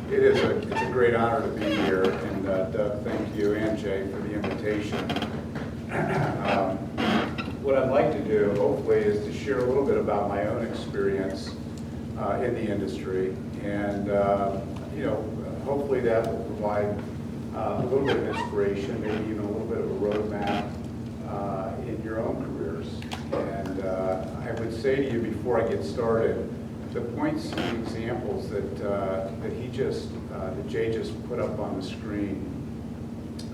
It's a great honor to be here, and Doug, thank you, and Jay, for the invitation. What I'd like to do, hopefully, is to share a little bit about my own experience in the industry, and hopefully that will provide a little bit of inspiration, maybe even a little bit of a roadmap in your own careers. And I would say to you before I get started, the points and examples that Jay just put up on the screen,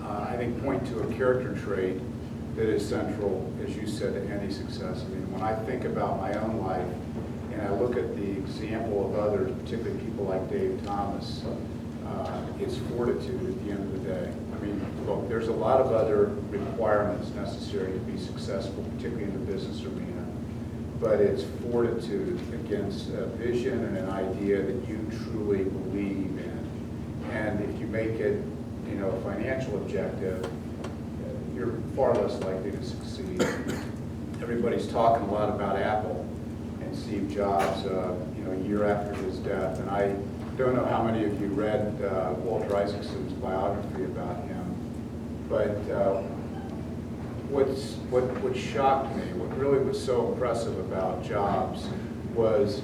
I think point to a character trait that is central, as you said, to any success. I mean, when I think about my own life and I look at the example of others, particularly people like Dave Thomas, it's fortitude at the end of the day. I mean, look, there's a lot of other requirements necessary to be successful, particularly in the business arena, but it's fortitude against a vision and an idea that you truly believe in. And if you make it, a financial objective, you're far less likely to succeed. Everybody's talking a lot about Apple and Steve Jobs, a year after his death, and I don't know how many of you read Walter Isaacson's biography about him, but what shocked me, what really was so impressive about Jobs was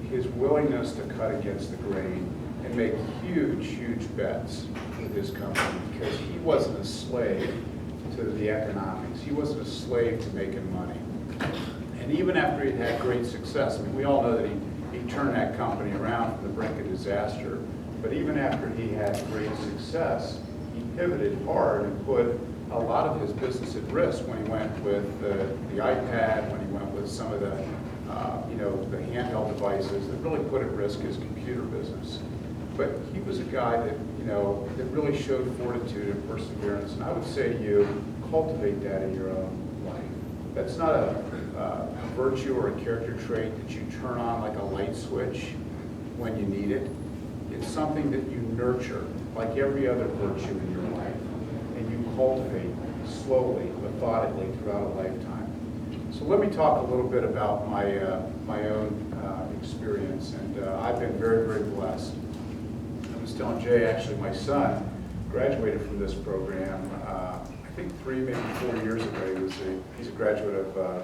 his willingness to cut against the grain and make huge bets with his company, because he wasn't a slave to the economics. He wasn't a slave to making money. And even after he'd had great success, I mean, we all know that he turned that company around from the brink of disaster, but even after he had great success, he pivoted hard and put a lot of his business at risk when he went with the iPad, when he went with some of the handheld devices that really put at risk his computer business. But he was a guy that that really showed fortitude and perseverance, and I would say to you, cultivate that in your own life. That's not a virtue or a character trait that you turn on like a light switch when you need it. It's something that you nurture like every other virtue in your life, and you cultivate slowly, methodically throughout a lifetime. So let me talk a little bit about my own experience, and I've been very blessed. I was telling Jay, actually, my son graduated from this program, I think 3, maybe 4 years ago. He's a graduate of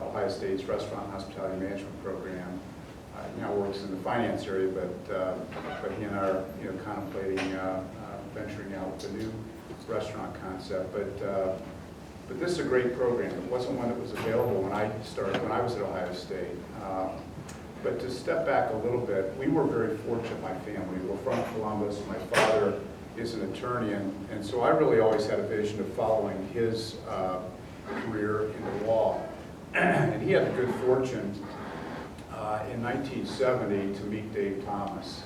Ohio State's Restaurant and Hospitality Management program. He now works in the finance area, but he and I are contemplating venturing out with a new restaurant concept. But this is a great program. It wasn't one that was available when I started, when I was at Ohio State. But to step back a little bit, we were very fortunate, my family. We're from Columbus. My father is an attorney, and so I really always had a vision of following his career in the law. And he had the good fortune in 1970 to meet Dave Thomas.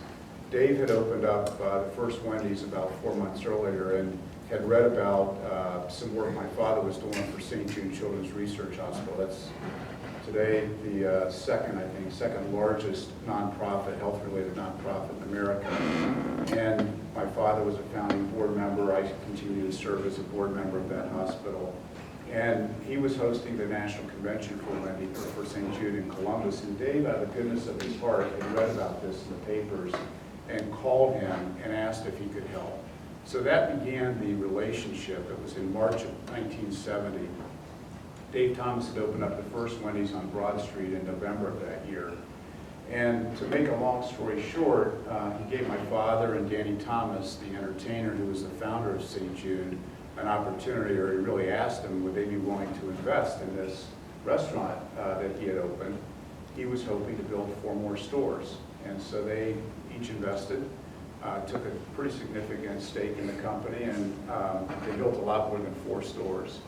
Dave had opened up the first Wendy's about 4 months earlier and had read about some work my father was doing for St. Jude Children's Research Hospital. That's today the second largest nonprofit, health-related nonprofit in America. And my father was a founding board member. I continue to serve as a board member of that hospital. And he was hosting the national convention for Wendy for St. Jude in Columbus. And Dave, out of the goodness of his heart, had read about this in the papers and called him and asked if he could help. So that began the relationship. It was in March of 1970. Dave Thomas had opened up the first Wendy's on Broad Street in November of that year. And to make a long story short, he gave my father and Danny Thomas, the entertainer who was the founder of St. Jude, an opportunity, or he really asked them, would they be willing to invest in this restaurant that he had opened. He was hoping to build 4 more stores. And so they each invested, took a pretty significant stake in the company, and they built a lot more than 4 stores.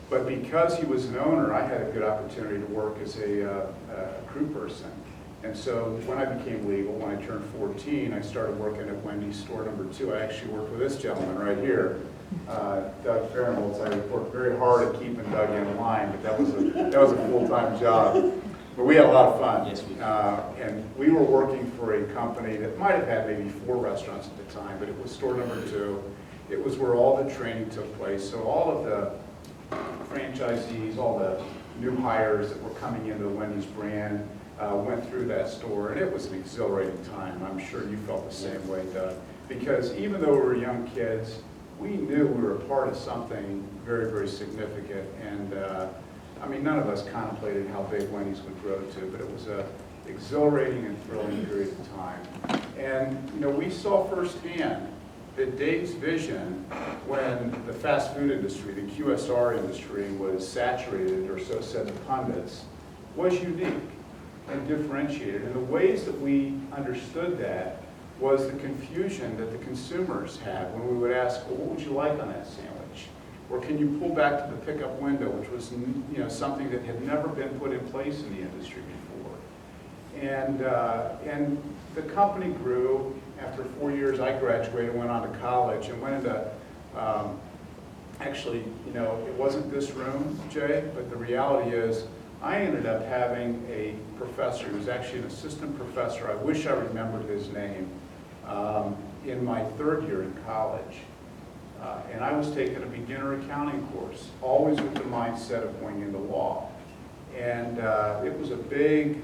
But because he was an owner, I had a good opportunity to work as a crew person. And so when I became legal, when I turned 14, I started working at Wendy's store number 2. I actually worked with this gentleman right here, Doug Fairholtz. I worked very hard at keeping Doug in line, but that was a full-time job. But we had a lot of fun. Yes, we did. And we were working for a company that might have had maybe 4 restaurants at the time, but it was store number 2. It was where all the training took place. So all of the franchisees, all the new hires that were coming into the Wendy's brand, went through that store, and it was an exhilarating time. I'm sure you felt the same way, Doug, because even though we were young kids, we knew we were a part of something very, very significant. And I mean, none of us contemplated how big Wendy's would grow to, but it was a exhilarating and thrilling period of time. And you know, we saw firsthand that Dave's vision when the fast food industry, the QSR industry, was saturated, or so said the pundits, was unique and differentiated. And the ways that we understood that was the confusion that the consumers had when we would ask, well, what would you like on that sandwich? Or can you pull back to the pickup window, which was, you know, something that had never been put in place in the industry before. And the company grew. After 4 years, I graduated, went on to college, and went into, actually, you know, it wasn't this room, Jay, but the reality is, I ended up having a professor, who was actually an assistant professor, I wish I remembered his name, in my third year in college. And I was taking a beginner accounting course, always with the mindset of going into law. And it was a big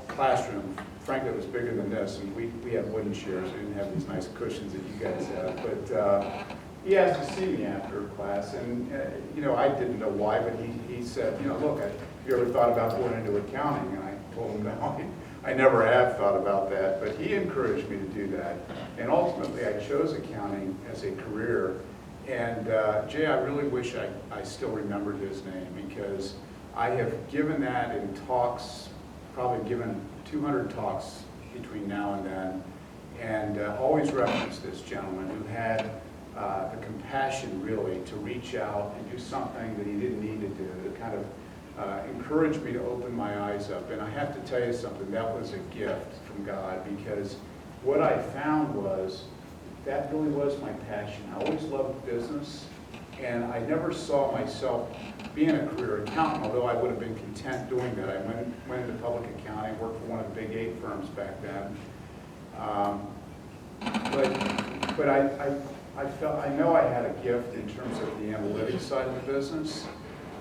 classroom. Frankly, it was bigger than this, and we had wooden chairs. We didn't have these nice cushions that you guys have. But he asked to see me after class, and you know, I didn't know why, but he said, you know, look, have you ever thought about going into accounting? And I told him, no, I never have thought about that, but he encouraged me to do that. And ultimately, I chose accounting as a career. And Jay, I really wish I still remembered his name, because I have given that in talks, probably given 200 talks between now and then, and always reference this gentleman who had the compassion really to reach out and do something that he didn't need to do, to kind of encouraged me to open my eyes up. And I have to tell you something, that was a gift from God, because what I found was that really was my passion. I always loved business, and I never saw myself being a career accountant, although I would have been content doing that. I went into public accounting, worked for one of the big 8 firms back then. But I know I had a gift in terms of the analytics side of the business,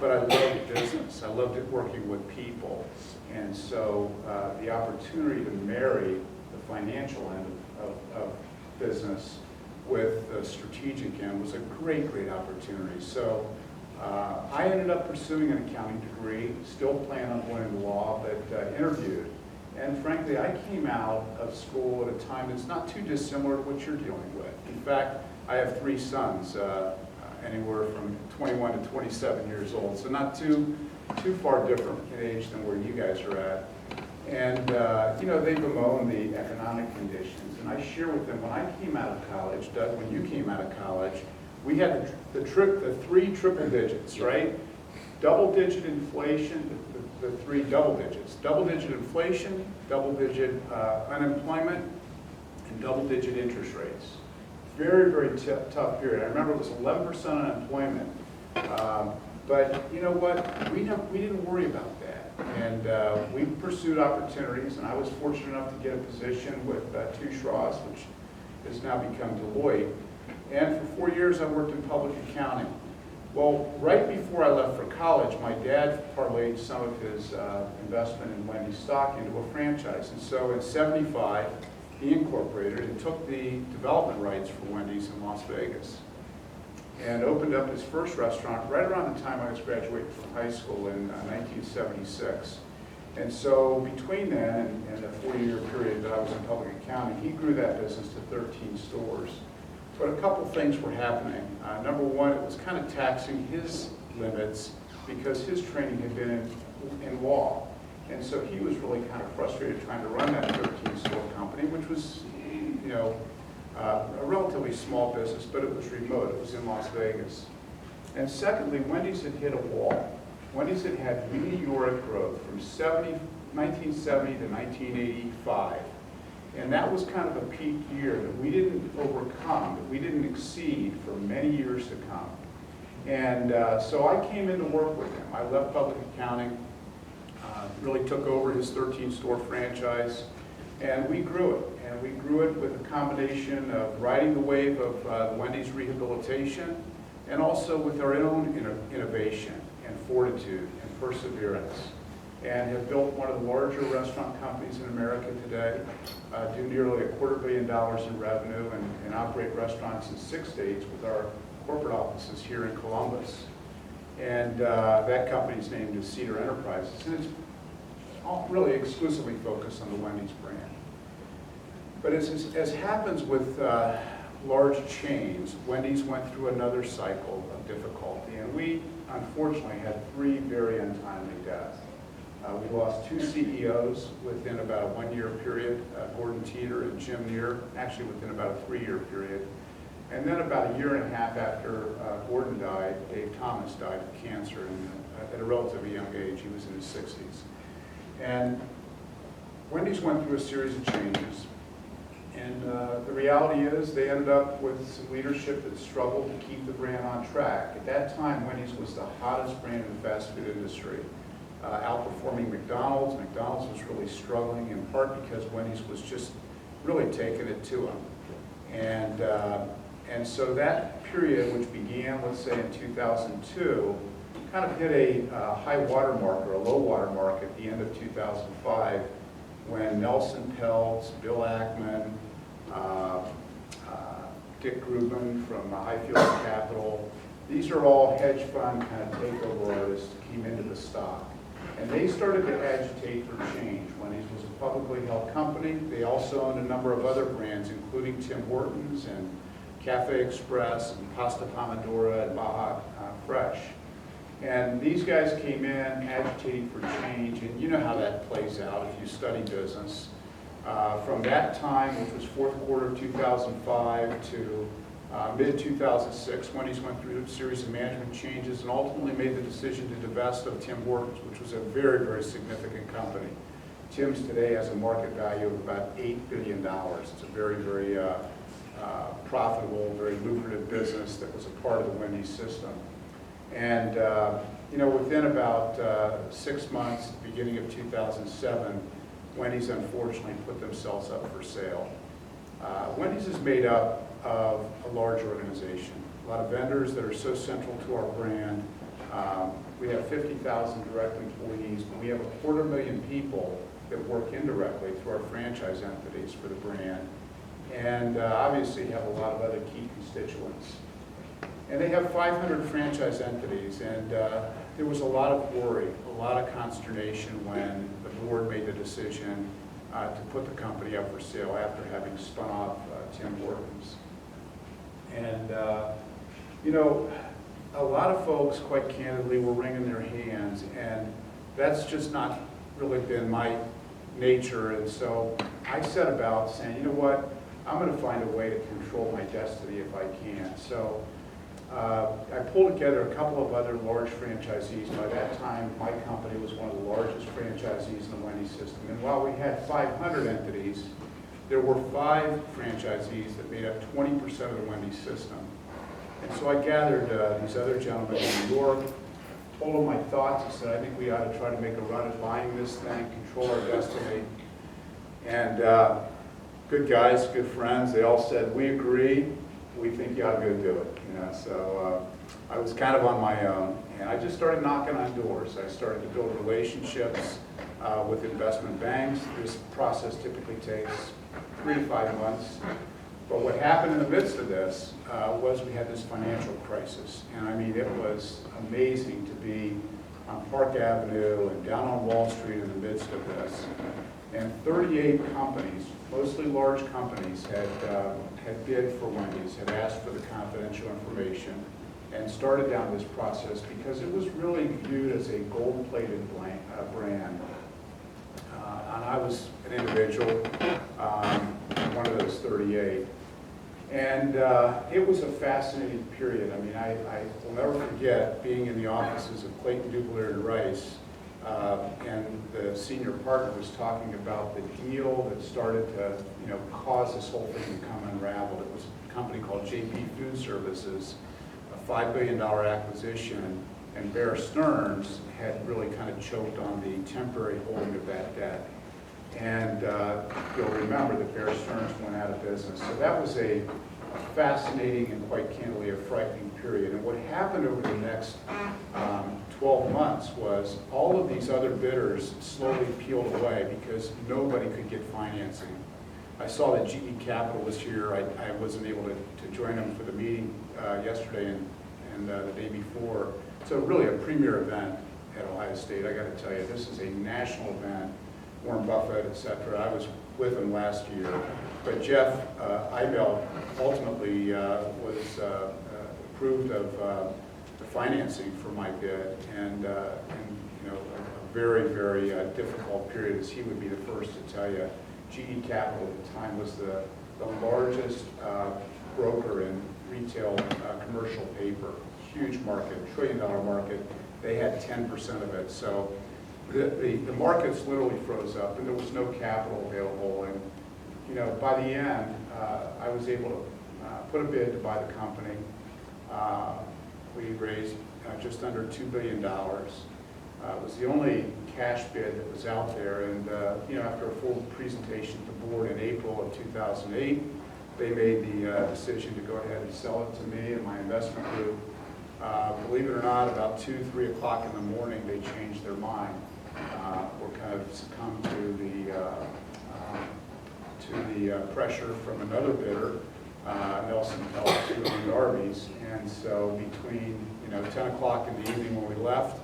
but I loved business. I loved it working with people. And so the opportunity to marry the financial end of business with the strategic end was a great, great opportunity. So I ended up pursuing an accounting degree, still planning on going into law, but interviewed. And frankly, I came out of school at a time that's not too dissimilar to what you're dealing with. In fact, I have 3 sons, anywhere from 21 to 27 years old, so not too far different in age than where you guys are at. And you know, they bemoan the economic conditions. And I share with them, when I came out of college, Doug, when you came out of college, we had the 3 triple digits, right? Double-digit inflation, the 3 double digits. Double-digit inflation, double-digit unemployment, and double-digit interest rates. Very, very tough period. I remember it was 11% unemployment. But you know what? We didn't worry about that. And we pursued opportunities, and I was fortunate enough to get a position with Ross, which has now become Deloitte. And for 4 years, I worked in public accounting. Well, right before I left for college, my dad parlayed some of his investment in Wendy's stock into a franchise. And so in '75, he incorporated and took the development rights for Wendy's in Las Vegas and opened up his first restaurant right around the time I was graduating from high school in 1976. And so between then and the 4-year period that I was in public accounting, he grew that business to 13 stores. But a couple things were happening. Number one, it was kind of taxing his limits because his training had been in law. And so he was really kind of frustrated trying to run that 13-store company, which was, you know, a relatively small business, but it was remote. It was in Las Vegas. And secondly, Wendy's had hit a wall. Wendy's had had meteoric growth from 1970 to 1985. And that was kind of a peak year that we didn't overcome, that we didn't exceed for many years to come. And so I came in to work with him. I left public accounting, really took over his 13-store franchise, and we grew it. And we grew it with a combination of riding the wave of Wendy's rehabilitation, and also with our own innovation and fortitude and perseverance. and have built one of the larger restaurant companies in America today, do nearly $250 million in revenue, and operate restaurants in 6 states with our corporate offices here in Columbus. And that company's named is Cedar Enterprises, and it's all really exclusively focused on the Wendy's brand. But as happens with large chains, Wendy's went through another cycle of difficulty, and we unfortunately had 3 very untimely deaths. We lost 2 CEOs within about a 1-year period, Gordon Teeter and Jim Neer, actually within about a 3-year period. And then about a 1.5 years after Gordon died, Dave Thomas died of cancer at a relatively young age. He was in his 60s. And Wendy's went through a series of changes. And the reality is they ended up with some leadership that struggled to keep the brand on track. At that time, Wendy's was the hottest brand in the fast food industry, outperforming McDonald's. McDonald's was really struggling, in part because Wendy's was just really taking it to them. And so that period, which began, let's say, in 2002, kind of hit a high water mark or a low water mark at the end of 2005 when Nelson Peltz, Bill Ackman, Dick Grubin from Highfield Capital, these are all hedge fund kind of takeover artists came into the stock. And they started to agitate for change. Wendy's was a publicly held company. They also owned a number of other brands, including Tim Hortons and Cafe Express and Pasta Pomodoro and Baja Fresh. And these guys came in agitating for change, and you know how that plays out if you study business. From that time, which was fourth quarter of 2005 to mid-2006, Wendy's went through a series of management changes and ultimately made the decision to divest of Tim Hortons, which was a very, very significant company. Tim's today has a market value of about $8 billion. It's a very, very profitable, very lucrative business that was a part of the Wendy's system. And within about 6 months, beginning of 2007, Wendy's unfortunately put themselves up for sale. Wendy's is made up of a large organization, a lot of vendors that are so central to our brand. We have 50,000 direct employees, but we have 250,000 people that work indirectly through our franchise entities for the brand, and obviously have a lot of other key constituents. And they have 500 franchise entities, and there was a lot of worry, a lot of consternation when the board made the decision to put the company up for sale after having spun off Tim Hortons. And a lot of folks, quite candidly, were wringing their hands, and that's just not really been my nature. And so I set about saying, you know what, I'm going to find a way to control my destiny if I can. So I pulled together a couple of other large franchisees. By that time, my company was one of the largest franchisees in the Wendy's system. And while we had 500 entities, there were 5 franchisees that made up 20% of the Wendy's system. And so I gathered these other gentlemen in New York, told them my thoughts. I said, I think we ought to try to make a run at buying this thing, control our destiny. And good guys, good friends, they all said, we agree, we think you ought to go do it. So I was kind of on my own, and I just started knocking on doors. I started to build relationships with investment banks. This process typically takes 3 to 5 months. But what happened in the midst of this was we had this financial crisis. And I mean, it was amazing to be on Park Avenue and down on Wall Street in the midst of this. And 38 companies, mostly large companies, had bid for Wendy's, had asked for the confidential information, and started down this process because it was really viewed as a gold-plated brand. And I was an individual, one of those 38. And it was a fascinating period. I mean, I will never forget being in the offices of Clayton, Dubilier, and Rice, and the senior partner was talking about the deal that started to, cause this whole thing to become unraveled. It was a company called JP Food Services, a $5 billion acquisition, and Bear Stearns had really kind of choked on the temporary holding of that debt. And you'll remember that Bear Stearns went out of business. So that was a a fascinating and quite candidly a frightening period. And what happened over the next 12 months was all of these other bidders slowly peeled away because nobody could get financing. I saw that GE Capital was here. I wasn't able to join them for the meeting yesterday and the day before. So really a premier event at Ohio State. I got to tell you, this is a national event. Warren Buffett, et cetera. I was with him last year. But Jeff Ibel ultimately was approved of the financing for my bid, and you know, a very, very difficult period, as he would be the first to tell you. GE Capital at the time was the largest broker in retail commercial paper. Huge market, $1 trillion market. They had 10% of it. So the markets literally froze up, and there was no capital available. And you know, by the end, I was able to put a bid to buy the company. We raised just under $2 billion. It was the only cash bid that was out there, and you know, after a full presentation to the board in April of 2008, they made the decision to go ahead and sell it to me and my investment group. Believe it or not, about 2, 3 o'clock in the morning, they changed their mind, or kind of succumbed to the pressure from another bidder, Nelson Peltz, who owned Arby's. And so between 10 o'clock in the evening when we left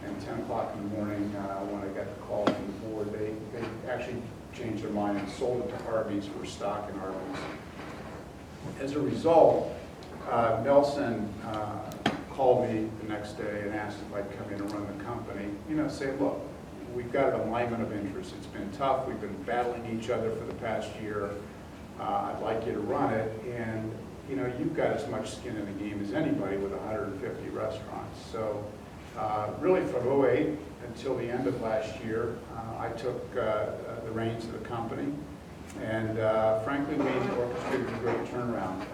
and 10 o'clock in the morning when I got the call from the board, they actually changed their mind and sold it to Arby's for stock in Arby's. As a result, Nelson called me the next day and asked if I'd come in and run the company. Say, look, we've got an alignment of interest. It's been tough. We've been battling each other for the past year. I'd like you to run it. And, you've got as much skin in the game as anybody with 150 restaurants. So really from 2008 until the end of last year, I took the reins of the company. And frankly, we orchestrated a great turnaround.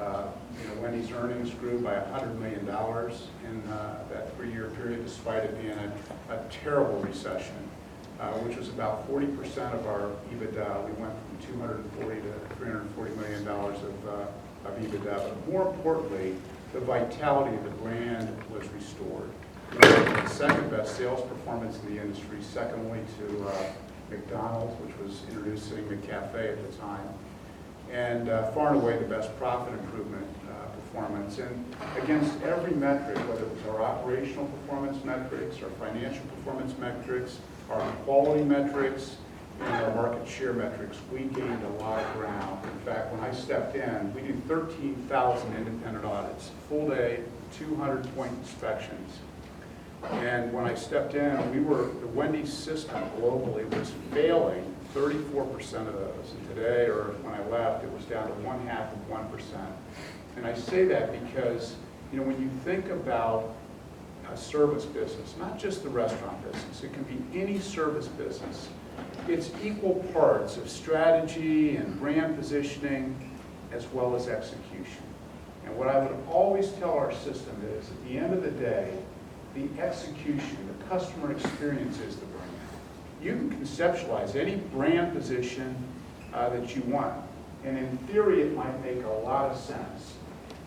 Wendy's earnings grew by $100 million in that 3-year period, despite it being a terrible recession, which was about 40% of our EBITDA. We went from $240 to $340 million of EBITDA. But more importantly, the vitality of the brand was restored. We were the second best sales performance in the industry, second only to McDonald's, which was introducing McCafe at the time, and far and away the best profit improvement performance. And against every metric, whether it was our operational performance metrics, our financial performance metrics, our quality metrics, and our market share metrics, we gained a lot of ground. In fact, when I stepped in, we did 13,000 independent audits, full day, 200-point inspections. And when I stepped in, the Wendy's system globally was failing 34% of those. And today, or when I left, it was down to 0.5%. And I say that because, when you think about a service business, not just the restaurant business, it can be any service business. It's equal parts of strategy and brand positioning as well as execution. And what I would always tell our system is, at the end of the day, the execution, the customer experience is the brand. You can conceptualize any brand position that you want, and in theory it might make a lot of sense.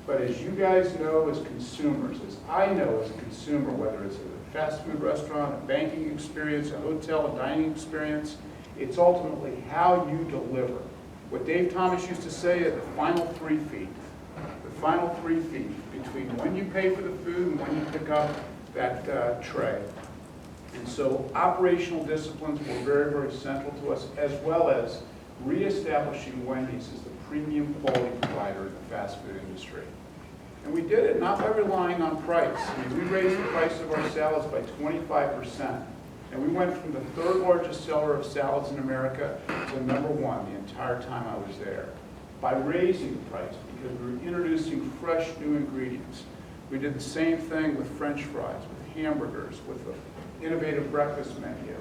But as you guys know as consumers, as I know as a consumer, whether it's a fast food restaurant, a banking experience, a hotel, a dining experience, it's ultimately how you deliver. What Dave Thomas used to say are the final 3 feet. The final 3 feet between when you pay for the food and when you pick up that tray. And so operational disciplines were very, very central to us, as well as reestablishing Wendy's as the premium quality provider in the fast food industry. And we did it not by relying on price. We raised the price of our salads by 25%. And we went from the 3rd largest seller of salads in America to #1 the entire time I was there. By raising the price, because we were introducing fresh new ingredients. We did the same thing with French fries, with hamburgers, with the innovative breakfast menu,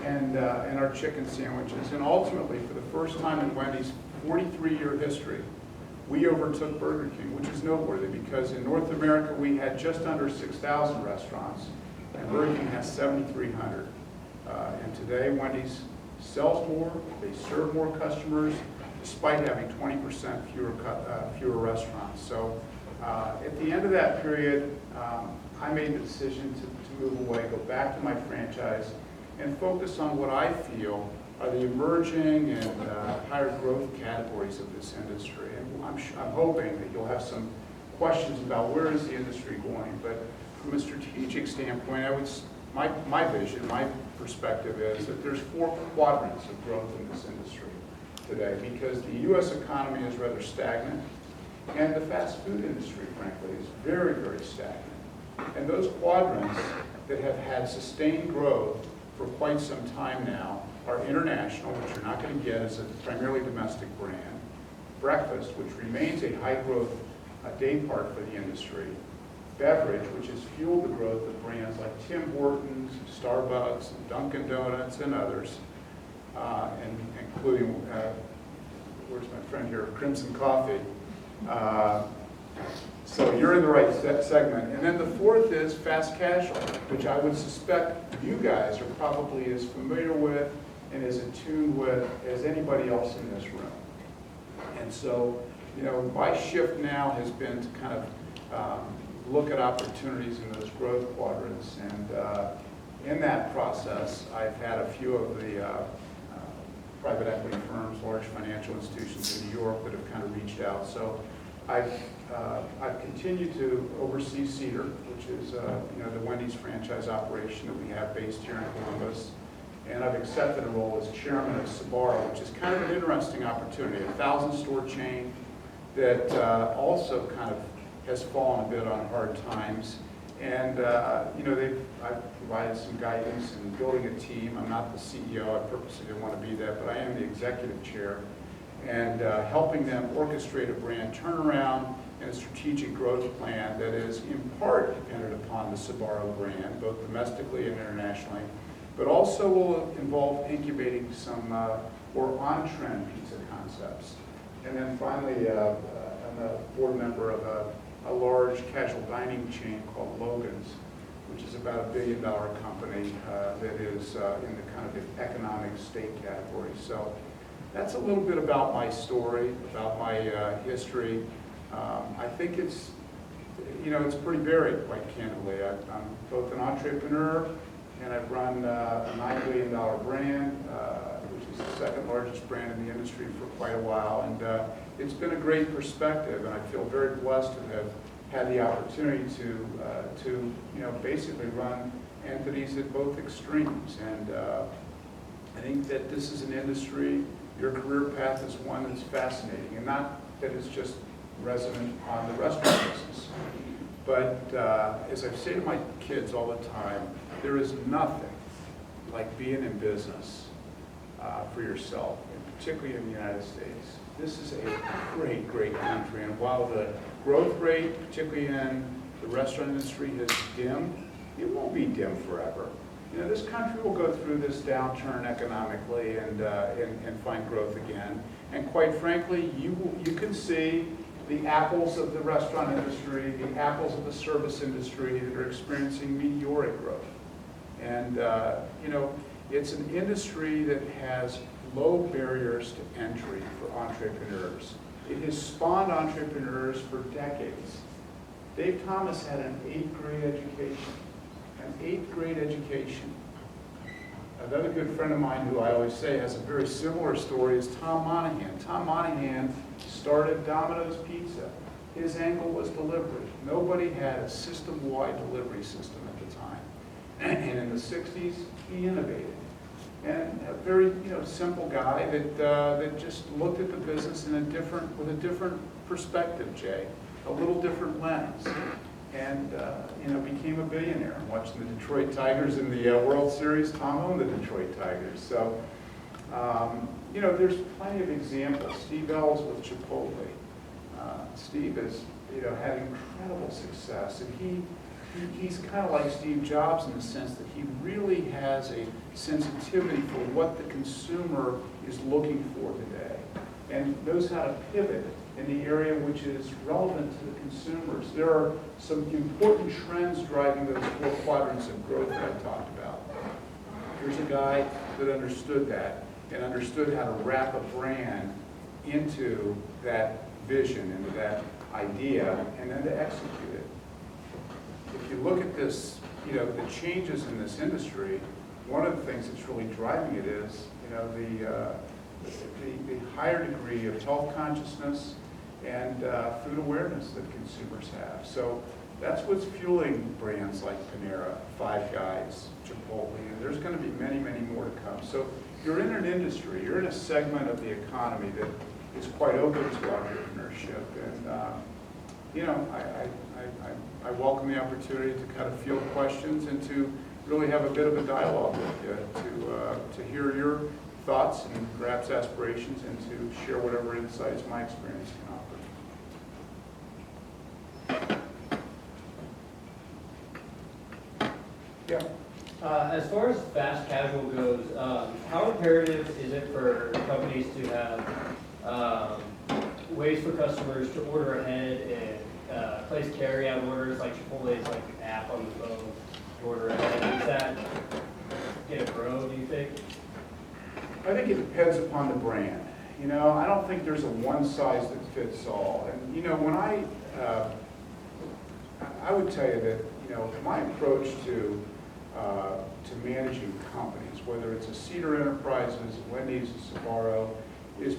and our chicken sandwiches. And ultimately, for the first time in Wendy's 43-year history, we overtook Burger King, which is noteworthy because in North America we had just under 6,000 restaurants, and Burger King has 7,300. And today, Wendy's sells more, they serve more customers, despite having 20% fewer restaurants. So at the end of that period, I made the decision to move away, go back to my franchise, and focus on what I feel are the emerging and higher growth categories of this industry. And I'm hoping that you'll have some questions about where is the industry going. But from a strategic standpoint, my vision, my perspective is that there's 4 quadrants of growth in this industry today, because the U.S. economy is rather stagnant, and the fast food industry, frankly, is very, very stagnant. And those quadrants that have had sustained growth for quite some time now are international, which you're not going to get as a primarily domestic brand, breakfast, which remains a high-growth day part for the industry, beverage, which has fueled the growth of brands like Tim Hortons, Starbucks, Dunkin' Donuts, and others, and including, where's my friend here, Crimson Coffee. So you're in the right segment. And then the 4th is fast casual, which I would suspect you guys are probably as familiar with and as attuned with as anybody else in this room. And so, you know, my shift now has been to kind of look at opportunities in those growth quadrants. And in that process, I've had a few of the private equity firms, large financial institutions in New York that have kind of reached out. So I've continued to oversee Cedar, which is you know, the Wendy's franchise operation that we have based here in Columbus. And I've accepted a role as chairman of Sbarro, which is kind of an interesting opportunity, a 1,000-store chain that also kind of has fallen a bit on hard times. And you know, I've provided some guidance in building a team. I'm not the CEO. I purposely didn't want to be that, but I am the executive chair. And helping them orchestrate a brand turnaround and a strategic growth plan that is in part dependent upon the Sbarro brand, both domestically and internationally, but also will involve incubating some more on-trend pizza concepts. And then finally, I'm a board member of a large casual dining chain called Logan's, which is about $1 billion company that is in the kind of the economic state category. So that's a little bit about my story, about my history. I think it's, you know, it's pretty varied, quite candidly. I'm both an entrepreneur, and I've run a $9 billion brand, which is the 2nd largest brand in the industry for quite a while. And it's been a great perspective, and I feel very blessed to have had the opportunity to you know, basically run entities at both extremes. And I think that this is an industry, your career path is one that's fascinating, and not that it's just resident on the restaurant business. But as I say to my kids all the time, there is nothing like being in business for yourself, and particularly in the United States. This is a great, great country, and while the growth rate, particularly in the restaurant industry, has dimmed, it won't be dim forever. You know, this country will go through this downturn economically and find growth again. And quite frankly, you can see the apples of the restaurant industry, the apples of the service industry that are experiencing meteoric growth. And you know, it's an industry that has low barriers to entry for entrepreneurs. It has spawned entrepreneurs for decades. Dave Thomas had an 8th grade education. An 8th grade education. Another good friend of mine who I always say has a very similar story is Tom Monahan. Tom Monahan started Domino's Pizza. His angle was delivery. Nobody had a system-wide delivery system at the time. And in the 60s, he innovated. And a very, you know, simple guy that just looked at the business in with a different perspective, Jay, a little different lens. And you know, became a billionaire. I'm watching the Detroit Tigers in the World Series. Tom owned the Detroit Tigers. So, you know, there's plenty of examples. Steve Ells with Chipotle. Steve has, you know, had incredible success, and he's kind of like Steve Jobs in the sense that he really has a sensitivity for what the consumer is looking for today, and knows how to pivot in the area which is relevant to the consumers. There are some important trends driving those 4 quadrants of growth that I talked about. Here's a guy that understood that and understood how to wrap a brand into that vision, into that idea, and then to execute it. If you look at this, the changes in this industry, one of the things that's really driving it is, the higher degree of health consciousness and food awareness that consumers have. So that's what's fueling brands like Panera, Five Guys, Chipotle, and there's going to be many, many more to come. So you're in an industry, you're in a segment of the economy that is quite open to entrepreneurship, and I welcome the opportunity to kind of field questions and to really have a bit of a dialogue with you, to hear your thoughts and perhaps aspirations, and to share whatever insights my experience can offer. Yeah. As far as fast casual goes, how imperative is it for companies to have ways for customers to order ahead and place carry-out orders like Chipotle's like app on the phone to order ahead? Is that going to grow, do you think? I think it depends upon the brand. I don't think there's a one size that fits all. And when I would tell you that my approach to managing companies, whether it's a Cedar Enterprises, Wendy's, Sbarro, is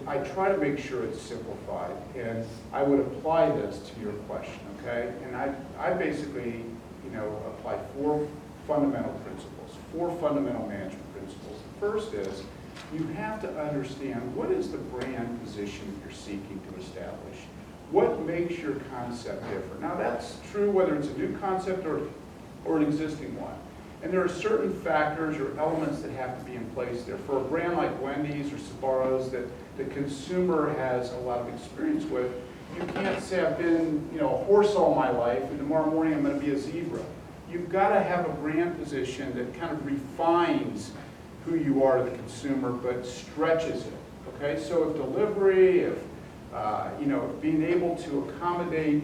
I try to make sure it's simplified. And I would apply this to your question, okay? And I basically apply four fundamental principles, four fundamental management principles. The first is you have to understand what is the brand position you're seeking to establish. What makes your concept different? Now that's true whether it's a new concept or an existing one. And there are certain factors or elements that have to be in place there. For a brand like Wendy's or Sbarro's that the consumer has a lot of experience with, you can't say I've been a horse all my life and tomorrow morning I'm going to be a zebra. You've got to have a brand position that kind of refines who you are to the consumer but stretches it. Okay, so if delivery, if being able to accommodate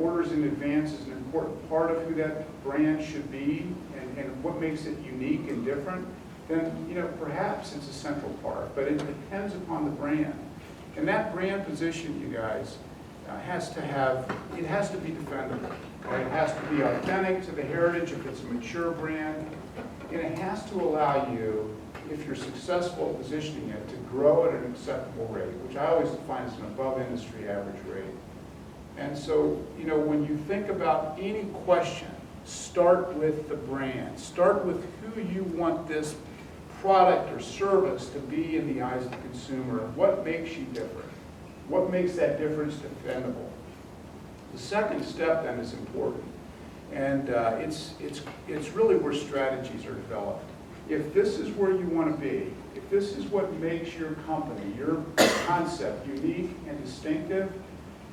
orders in advance is an important part of who that brand should be and what makes it unique and different, then perhaps it's a central part, but it depends upon the brand. And that brand position, you guys, has to be defendable. Okay? It has to be authentic to the heritage if it's a mature brand, and it has to allow you, if you're successful at positioning it, to grow at an acceptable rate, which I always define as an above industry average rate. And so, when you think about any question, start with the brand. Start with who you want this product or service to be in the eyes of the consumer. What makes you different? What makes that difference defendable? The second step then is important, and it's really where strategies are developed. If this is where you want to be, if this is what makes your company, your concept unique and distinctive,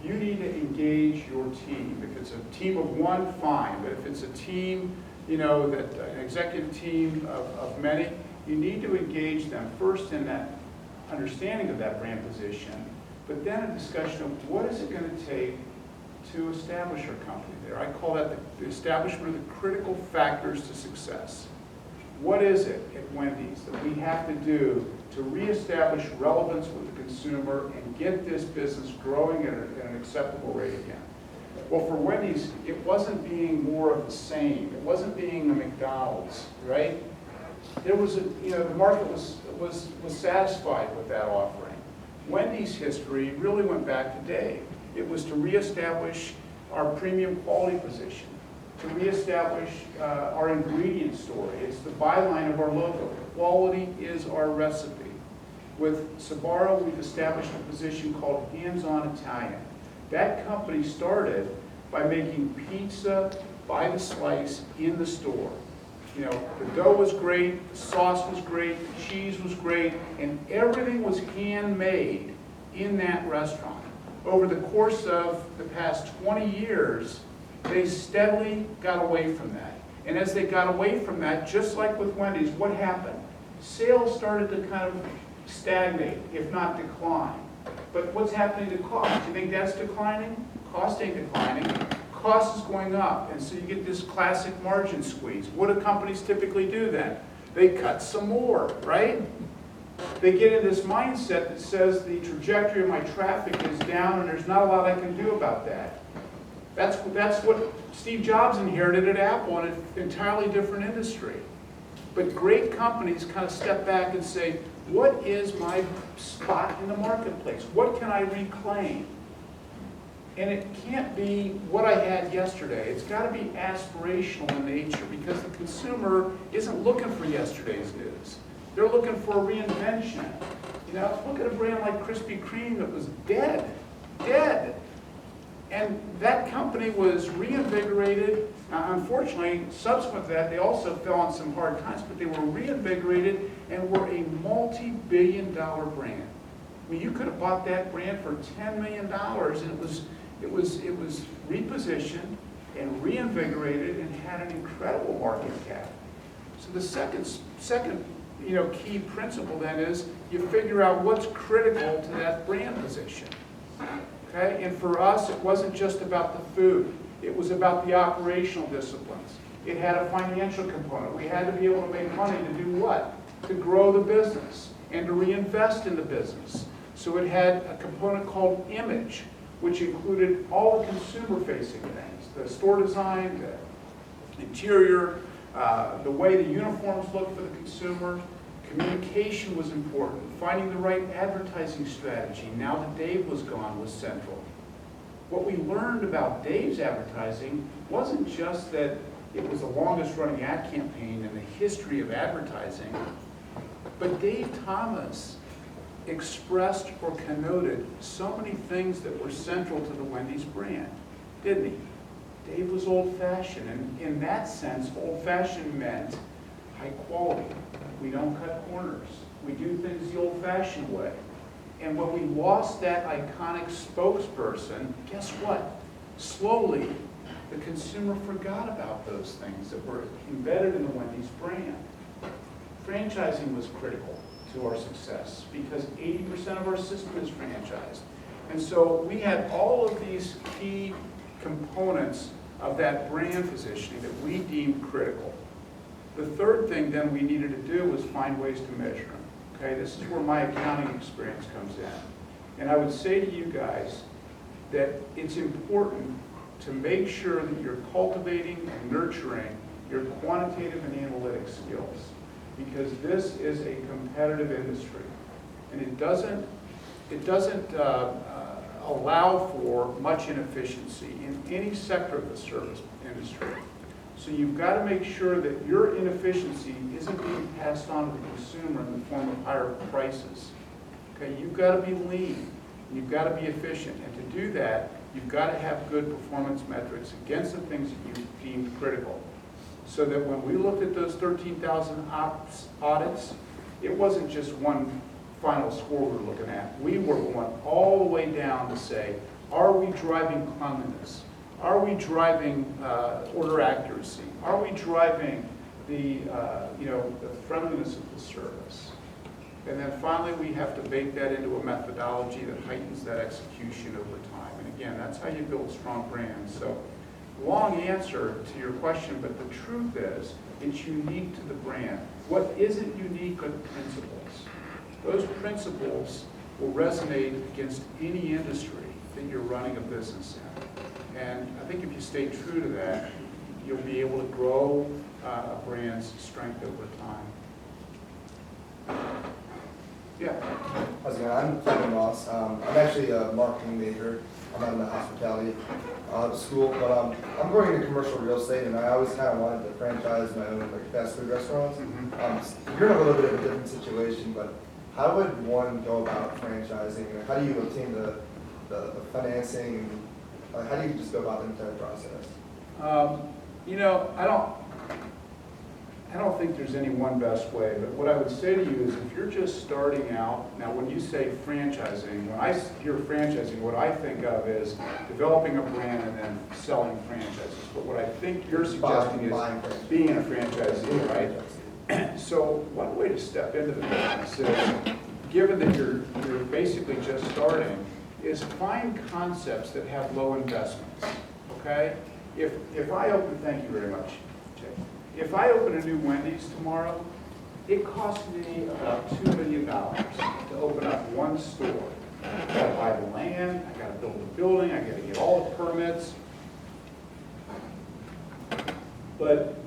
you need to engage your team. If it's a team of one, fine. But if it's a team, an executive team of many, you need to engage them first in that understanding of that brand position, but then a discussion of what is it going to take to establish our company there. I call that the establishment of the critical factors to success. What is it at Wendy's that we have to do to reestablish relevance with the consumer and get this business growing at an acceptable rate again? Well, for Wendy's, it wasn't being more of the same. It wasn't being a McDonald's, right? There was the market was satisfied with that offering. Wendy's history really went back to Dave. It was to reestablish our premium quality position, to reestablish our ingredient story. It's the byline of our logo. Quality is our recipe. With Sbarro, we've established a position called hands-on Italian. That company started by making pizza by the slice in the store. The dough was great, the sauce was great, the cheese was great, and everything was handmade in that restaurant. Over the course of the past 20 years, they steadily got away from that. And as they got away from that, just like with Wendy's, what happened? Sales started to kind of stagnate, if not decline. But what's happening to cost? Do you think that's declining? Cost ain't declining. Cost is going up. And so you get this classic margin squeeze. What do companies typically do then? They cut some more, right? they get in this mindset that says the trajectory of my traffic is down and there's not a lot I can do about that. That's what Steve Jobs inherited at Apple in an entirely different industry. But great companies kind of step back and say, what is my spot in the marketplace? What can I reclaim? And it can't be what I had yesterday. It's got to be aspirational in nature because the consumer isn't looking for yesterday's news. They're looking for a reinvention. You know, look at a brand like Krispy Kreme that was dead. And that company was reinvigorated. Unfortunately, subsequent to that, they also fell on some hard times, but they were reinvigorated and were a multi-billion-dollar brand. I mean, you could have bought that brand for $10 million, and it was repositioned and reinvigorated and had an incredible market cap. So the second key principle then is you figure out what's critical to that brand position. Okay? And for us, it wasn't just about the food. It was about the operational disciplines. It had a financial component. We had to be able to make money to do what? To grow the business and to reinvest in the business. So it had a component called image, which included all the consumer-facing things, the store design, the interior, the way the uniforms looked for the consumer. Communication was important. Finding the right advertising strategy, now that Dave was gone, was central. What we learned about Dave's advertising wasn't just that it was the longest running ad campaign in the history of advertising, but Dave Thomas expressed or connoted so many things that were central to the Wendy's brand, didn't he? Dave was old-fashioned, and in that sense, old-fashioned meant high quality. We don't cut corners. We do things the old-fashioned way. And when we lost that iconic spokesperson, guess what? Slowly, the consumer forgot about those things that were embedded in the Wendy's brand. Franchising was critical to our success because 80% of our system is franchised. And so we had all of these key components of that brand positioning that we deemed critical. The third thing then we needed to do was find ways to measure them. Okay, this is where my accounting experience comes in. And I would say to you guys that it's important to make sure that you're cultivating and nurturing your quantitative and analytic skills, because this is a competitive industry, and it doesn't allow for much inefficiency in any sector of the service industry. So you've got to make sure that your inefficiency isn't being passed on to the consumer in the form of higher prices. Okay, you've got to be lean, you've got to be efficient, and to do that, you've got to have good performance metrics against the things that you deemed critical. So that when we looked at those 13,000 audits, it wasn't just one final score we were looking at. We were going all the way down to say, are we driving cleanliness? Are we driving order accuracy? Are we driving the friendliness of the service? And then finally, we have to bake that into a methodology that heightens that execution over time. And again, that's how you build strong brands. So, long answer to your question, but the truth is, it's unique to the brand. What isn't unique are the principles. Those principles will resonate against any industry that you're running a business in. And I think if you stay true to that, you'll be able to grow a brand's strength over time. Yeah. How's it going? I'm Kevin Moss. I'm actually a marketing major. I'm not in the hospitality school, but I'm going into commercial real estate, and I always kind of wanted to franchise my own fast food restaurants. You're in a little bit of a different situation, but how would one go about franchising? How do you obtain the financing? How do you just go about the entire process? I don't think there's any one best way, but what I would say to you is if you're just starting out, now when you say franchising, when I hear franchising, what I think of is developing a brand and then selling franchises. But what I think you're suggesting is being a franchisee, right? So one way to step into the business is, given that you're basically just starting, is find concepts that have low investments, okay? If I open, thank you very much, Jay. If I open a new Wendy's tomorrow, It cost me about $2 million to open up one store. I gotta buy the land, I gotta build the building, I gotta get all the permits. But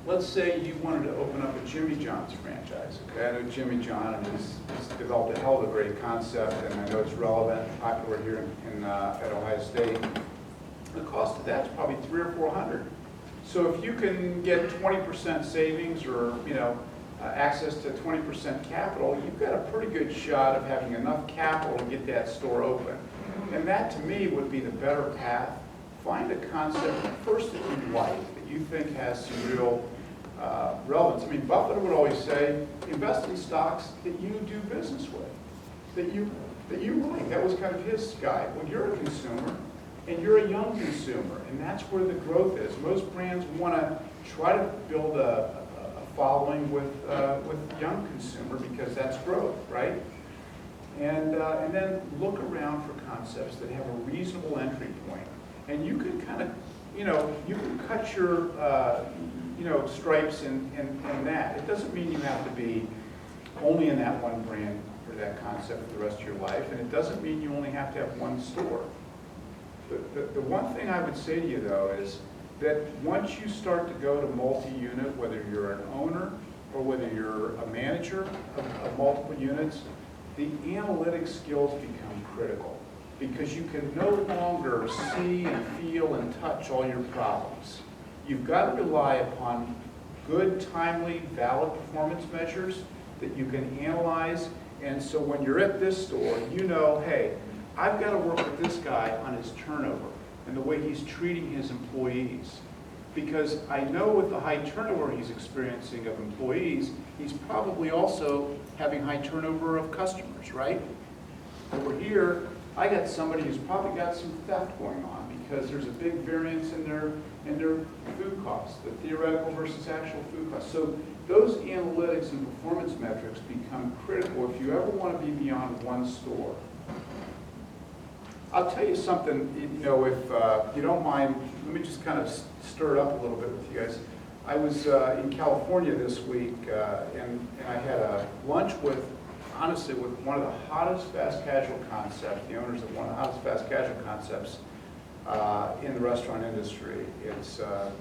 let's say you wanted to open up a Jimmy John's franchise, okay? I know Jimmy John and he's developed a hell of a great concept, and I know it's relevant and popular here at Ohio State. The cost of that's probably $300 or $400. So if you can get 20% savings or, access to 20% capital, you've got a pretty good shot of having enough capital to get that store open. And that, to me, would be the better path. Find a concept first that you like, that you think has some real relevance. I mean, Buffett would always say, invest in stocks that you do business with, that you like. That was kind of his guide. Well, you're a consumer, and you're a young consumer, and that's where the growth is. Most brands want to try to build a following with young consumer because that's growth, right? And then look around for concepts that have a reasonable entry point. And you can kind of, you can cut your, stripes in that. It doesn't mean you have to be only in that one brand or that concept for the rest of your life, and it doesn't mean you only have to have one store. The one thing I would say to you, though, is that once you start to go to multi-unit, whether you're an owner or whether you're a manager of multiple units, the analytic skills become critical because you can no longer see and feel and touch all your problems. You've got to rely upon good, timely, valid performance measures that you can analyze. And so when you're at this store, you know, hey, I've got to work with this guy on his turnover and the way he's treating his employees. Because I know with the high turnover he's experiencing of employees, he's probably also having high turnover of customers, right? Over here, I got somebody who's probably got some theft going on because there's a big variance in their food costs, the theoretical versus actual food costs. So those analytics and performance metrics become critical if you ever want to be beyond one store. I'll tell you something, if you don't mind, let me just kind of stir it up a little bit with you guys. I was in California this week, and I had a lunch with, honestly, with one of the hottest fast casual concepts, the owners of one of the hottest fast casual concepts in the restaurant industry. It's a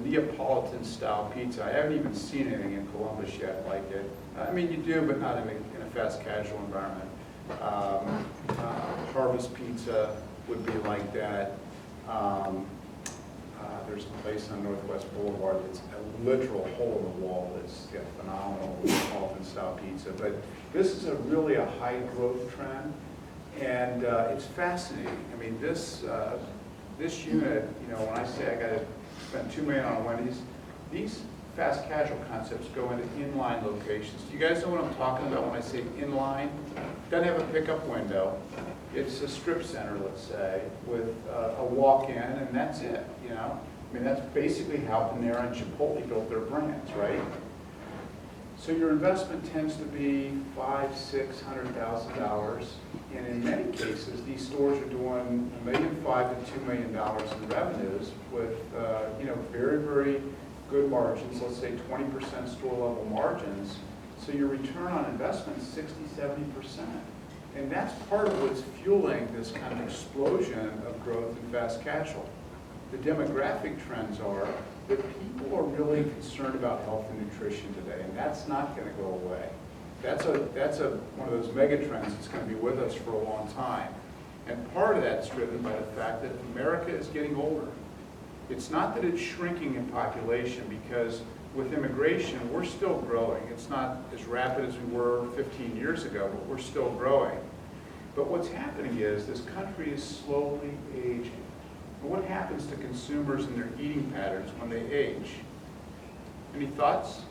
Neapolitan style pizza. I haven't even seen anything in Columbus yet like it. I mean, you do, but not in a fast casual environment. Harvest Pizza would be like that. There's a place on Northwest Boulevard that's a literal hole in the wall that's got phenomenal Neapolitan style pizza. But this is really a high growth trend, and it's fascinating. I mean, this unit, when I say I got to spend $2 million on Wendy's, these fast casual concepts go into inline locations. Do you guys know what I'm talking about when I say inline? Doesn't have a pickup window. It's a strip center, let's say, with a walk-in, and that's it, I mean, that's basically how Panera and Chipotle built their brands, right? So your investment tends to be $500,000, $600,000, and in many cases, these stores are doing $1.5 million to $2 million in revenues with, very, very good margins, let's say 20% store level margins. So your return on investment is 60, 70%. And that's part of what's fueling this kind of explosion of growth in fast casual. The demographic trends are that people are really concerned about health and nutrition today, and that's not going to go away. That's one of those mega trends that's going to be with us for a long time. And part of that's driven by the fact that America is getting older. It's not that it's shrinking in population, because with immigration, we're still growing. It's not as rapid as we were 15 years ago, but we're still growing. But what's happening is this country is slowly aging. And what happens to consumers and their eating patterns when they age? Any thoughts?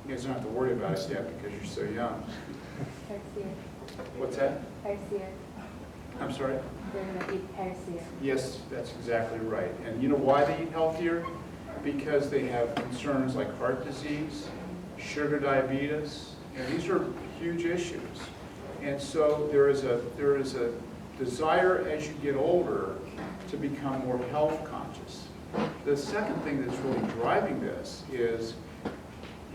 You guys don't have to worry about it yet because you're so young. Healthier. What's that? Healthier. I'm sorry? They're going to eat healthier. Yes, that's exactly right. And you know why they eat healthier? Because they have concerns like heart disease, sugar diabetes, and these are huge issues. And so there is a desire as you get older to become more health conscious. The second thing that's really driving this is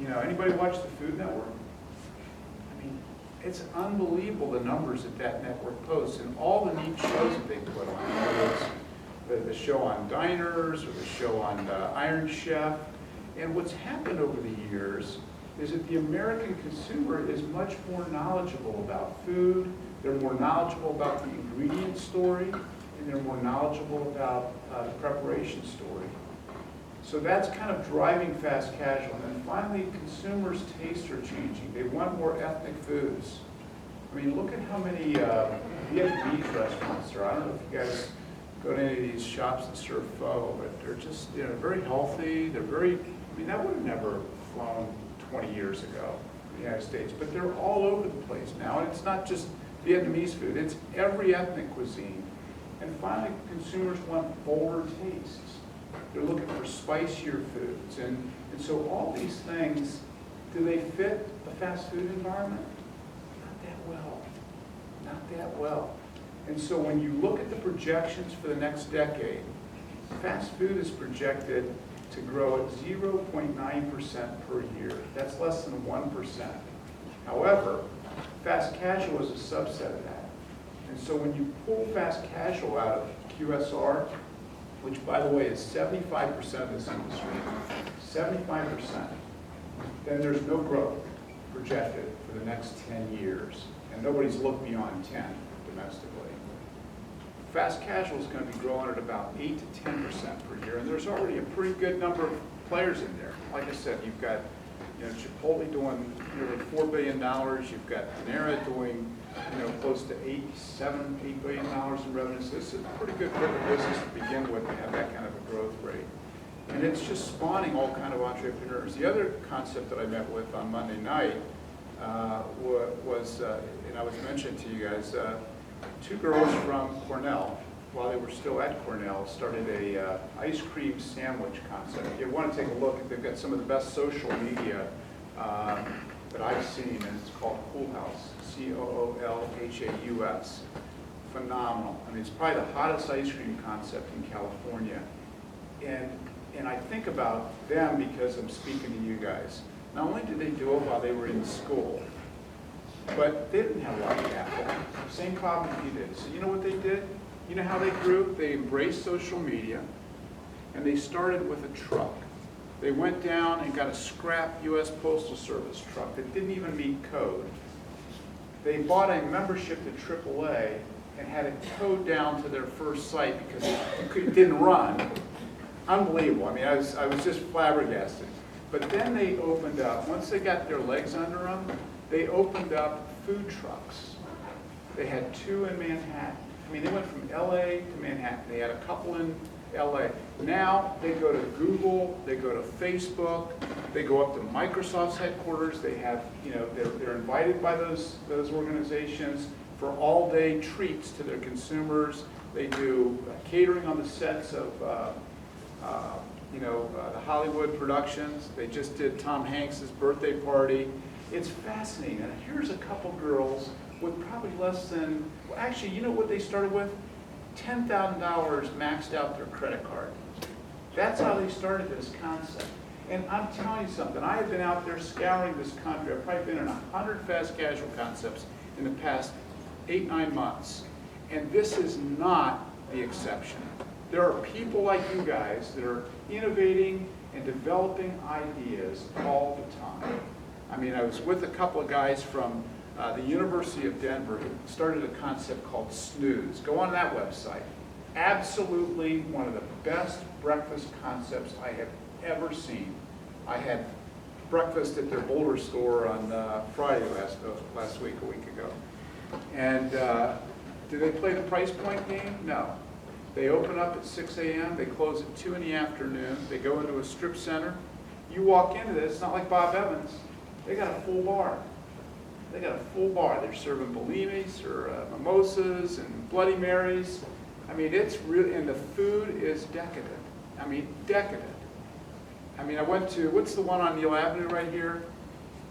You know, anybody watch the Food Network? I mean, it's unbelievable the numbers that that network posts and all the neat shows that they put on. Whether it's the show on diners or the show on Iron Chef. And what's happened over the years is that the American consumer is much more knowledgeable about food, they're more knowledgeable about the ingredient story, and they're more knowledgeable about the preparation story. So that's kind of driving fast casual. And then finally, consumers' tastes are changing. They want more ethnic foods. I mean, look at how many Vietnamese restaurants there are. I don't know if you guys go to any of these shops that serve pho, but they're just, you know, very healthy. They're very, I mean, that would have never flown 20 years ago in the United States, but they're all over the place now. And it's not just Vietnamese food, it's every ethnic cuisine. And finally, consumers want bolder tastes. They're looking for spicier foods. And so all these things, do they fit a fast food environment? Not that well. Not that well. And so when you look at the projections for the next decade, fast food is projected to grow at 0.9% per year. That's less than 1%. However, fast casual is a subset of that. And so when you pull fast casual out of QSR, which by the way is 75% of this industry, 75%, then there's no growth projected for the next 10 years. And nobody's looked beyond 10 domestically. Fast casual is going to be growing at about 8 to 10% per year, and there's already a pretty good number of players in there. Like I said, you've got, you know, Chipotle doing nearly $4 billion. You've got Panera doing, you know, close to $8 billion in revenue. So this is a pretty good book of business to begin with to have that kind of a growth rate. And it's just spawning all kind of entrepreneurs. The other concept that I met with on Monday night was, and I was mentioning to you guys, two girls from Cornell, while they were still at Cornell, started a ice cream sandwich concept. If you want to take a look, they've got some of the best social media that I've seen, and it's called Cool House, Coolhaus. Phenomenal. I mean, it's probably the hottest ice cream concept in California. And I think about them because I'm speaking to you guys. Not only did they do it while they were in school, but they didn't have a lot of capital. Same problem you did. So you know what they did? You know how they grew? They embraced social media, and they started with a truck. They went down and got a scrap U.S. Postal Service truck that didn't even meet code. They bought a membership to AAA and had it towed down to their first site because it didn't run. Unbelievable. I mean, I was just flabbergasted. But then they opened up, once they got their legs under them, they opened up food trucks. They had 2 in Manhattan. I mean, they went from LA to Manhattan. They had a couple in LA. Now they go to Google, they go to Facebook, they go up to Microsoft's headquarters. They have, you know, they're invited by those organizations for all-day treats to their consumers. They do catering on the sets of, the Hollywood productions. They just did Tom Hanks' birthday party. It's fascinating. And here's a couple girls with probably less than, well, actually, you know what they started with? $10,000 maxed out their credit card. That's how they started this concept. And I'm telling you something, I have been out there scouring this country. I've probably been in 100 fast casual concepts in the past 8-9 months. And this is not the exception. There are people like you guys that are innovating and developing ideas all the time. I mean, I was with a couple of guys from the University of Denver who started a concept called Snooze. Go on that website. Absolutely one of the best breakfast concepts I have ever seen. I had breakfast at their Boulder store on Friday last week, a week ago. And do they play the price point game? No. They open up at 6 a.m., they close at 2 in the afternoon, they go into a strip center. You walk into this, it's not like Bob Evans. They got a full bar. They got a full bar. They're serving Bellinis or mimosas and Bloody Marys. I mean, it's really, and the food is decadent. I mean, decadent. I mean, I went to, what's the one on Neal Avenue right here?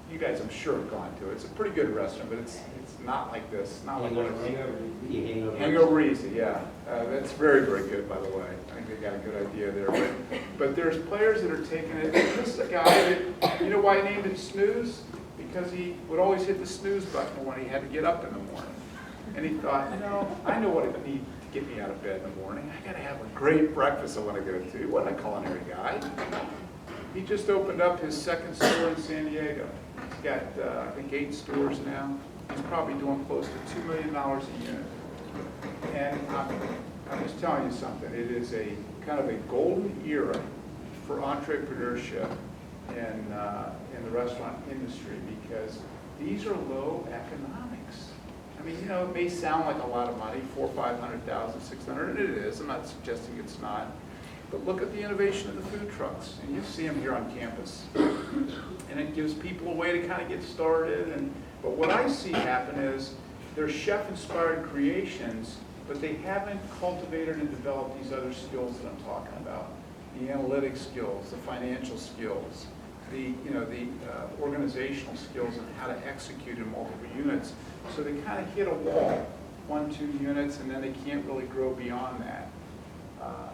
You guys, I'm sure, have gone to it. It's a pretty good restaurant, but it's not like this. It's not like Hangover Easy, yeah. That's very, very good, by the way. I think they got a good idea there. But But there's players that are taking it. This is a guy that, you know why he named it Snooze? Because he would always hit the snooze button when he had to get up in the morning. And he thought, you know, I know what I need to get me out of bed in the morning. I gotta have a great breakfast I wanna go to. He wasn't a culinary guy. He just opened up his second store in San Diego. He's got, I think, 8 stores now. He's probably doing close to $2 million a unit. And I'm just telling you something. It is a kind of a golden era for entrepreneurship in the restaurant industry, because these are low economics. I mean, you know, it may sound like a lot of money, 400,000, 500,000, 600, and it is. I'm not suggesting it's not. But look at the innovation of the food trucks, and you see them here on campus. And it gives people a way to kind of get started. But what I see happen is they're chef-inspired creations, but they haven't cultivated and developed these other skills that I'm talking about. The analytic skills, the financial skills, the organizational skills and how to execute in multiple units. So they kind of hit a wall, 1, 2 units, and then they can't really grow beyond that.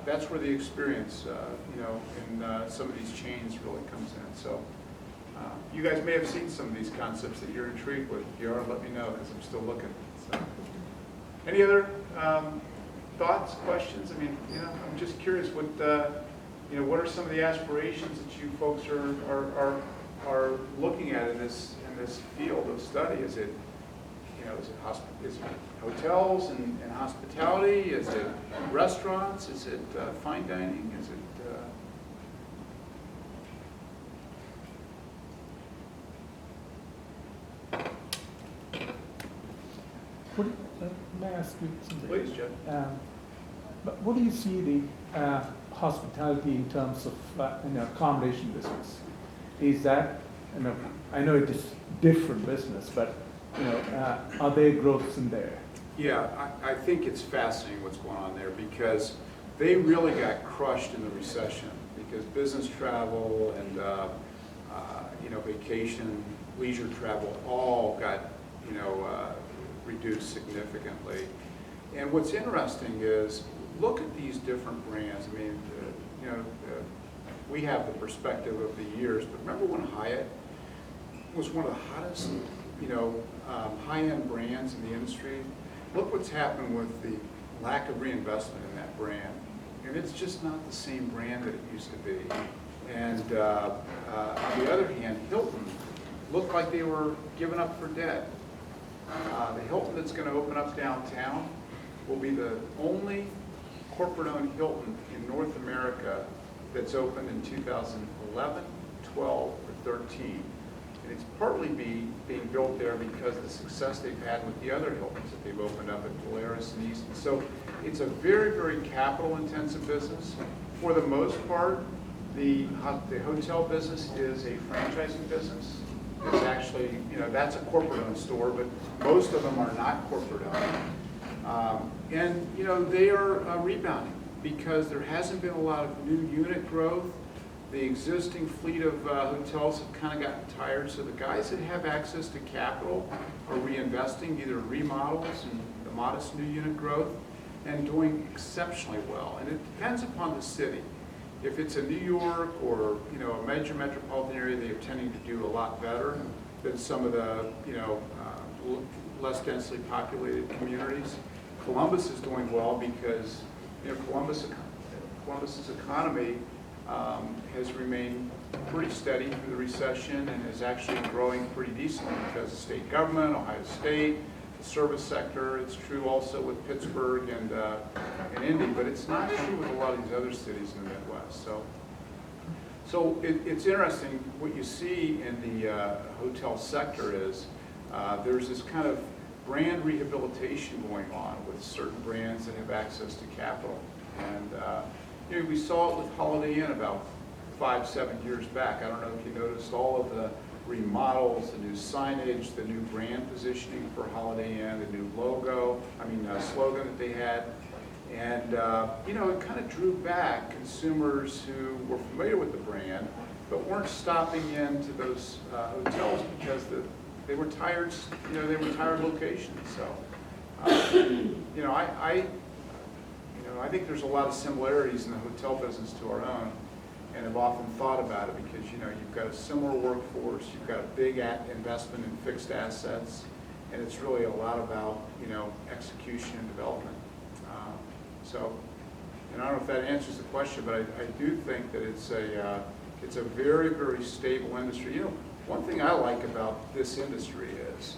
That's where the experience, in some of these chains really comes in. So you guys may have seen some of these concepts that you're intrigued with. If you are, let me know, because I'm still looking. So, any other thoughts, questions? I mean, I'm just curious what what are some of the aspirations that you folks are looking at in this field of study? Is it is it hotels and hospitality? Is it restaurants? Is it fine dining? Is it May I ask you something? Please, Jeff. But what do you see the hospitality in terms of accommodation business? Is that, I know it is different business, but are there growths in there? Yeah, I think it's fascinating what's going on there, because they really got crushed in the recession, because business travel and vacation, leisure travel all got reduced significantly. And what's interesting is, look at these different brands. I mean, we have the perspective of the years, but remember when Hyatt was one of the hottest, high-end brands in the industry? Look what's happened with the lack of reinvestment in that brand. And it's just not the same brand that it used to be. And on the other hand, Hilton looked like they were giving up for dead. The Hilton that's going to open up downtown will be the only corporate-owned Hilton in North America that's opened in 2011, 12, or 13. And it's partly being built there because of the success they've had with the other Hiltons that they've opened up at Polaris and Easton. So it's a very, very capital-intensive business. For the most part, the hotel business is a franchising business. It's actually, that's a corporate-owned store, but most of them are not corporate-owned. And they are rebounding because there hasn't been a lot of new unit growth. The existing fleet of hotels have kind of gotten tired, so the guys that have access to capital are reinvesting, either remodels and the modest new unit growth, and doing exceptionally well. And it depends upon the city. If it's a New York or a major metropolitan area, they are tending to do a lot better than some of the less densely populated communities. Columbus is doing well because Columbus's economy has remained pretty steady through the recession and is actually growing pretty decently because the state government, Ohio State, the service sector. It's true also with Pittsburgh and Indy, but it's not true with a lot of these other cities in the Midwest. So it's interesting. What you see in the hotel sector is there's this kind of brand rehabilitation going on with certain brands that have access to capital. And we saw it with Holiday Inn about 5-7 years back. I don't know if you noticed all of the remodels, the new signage, the new brand positioning for Holiday Inn, the new slogan that they had. And it kind of drew back consumers who were familiar with the brand, but weren't stopping into those hotels because they were tired. They were tired locations. So, I think there's a lot of similarities in the hotel business to our own. and have often thought about it because, you know, you've got a similar workforce, you've got a big investment in fixed assets, and it's really a lot about, you know, execution and development. And I don't know if that answers the question, but I do think that it's a very, very stable industry. You know, one thing I like about this industry is,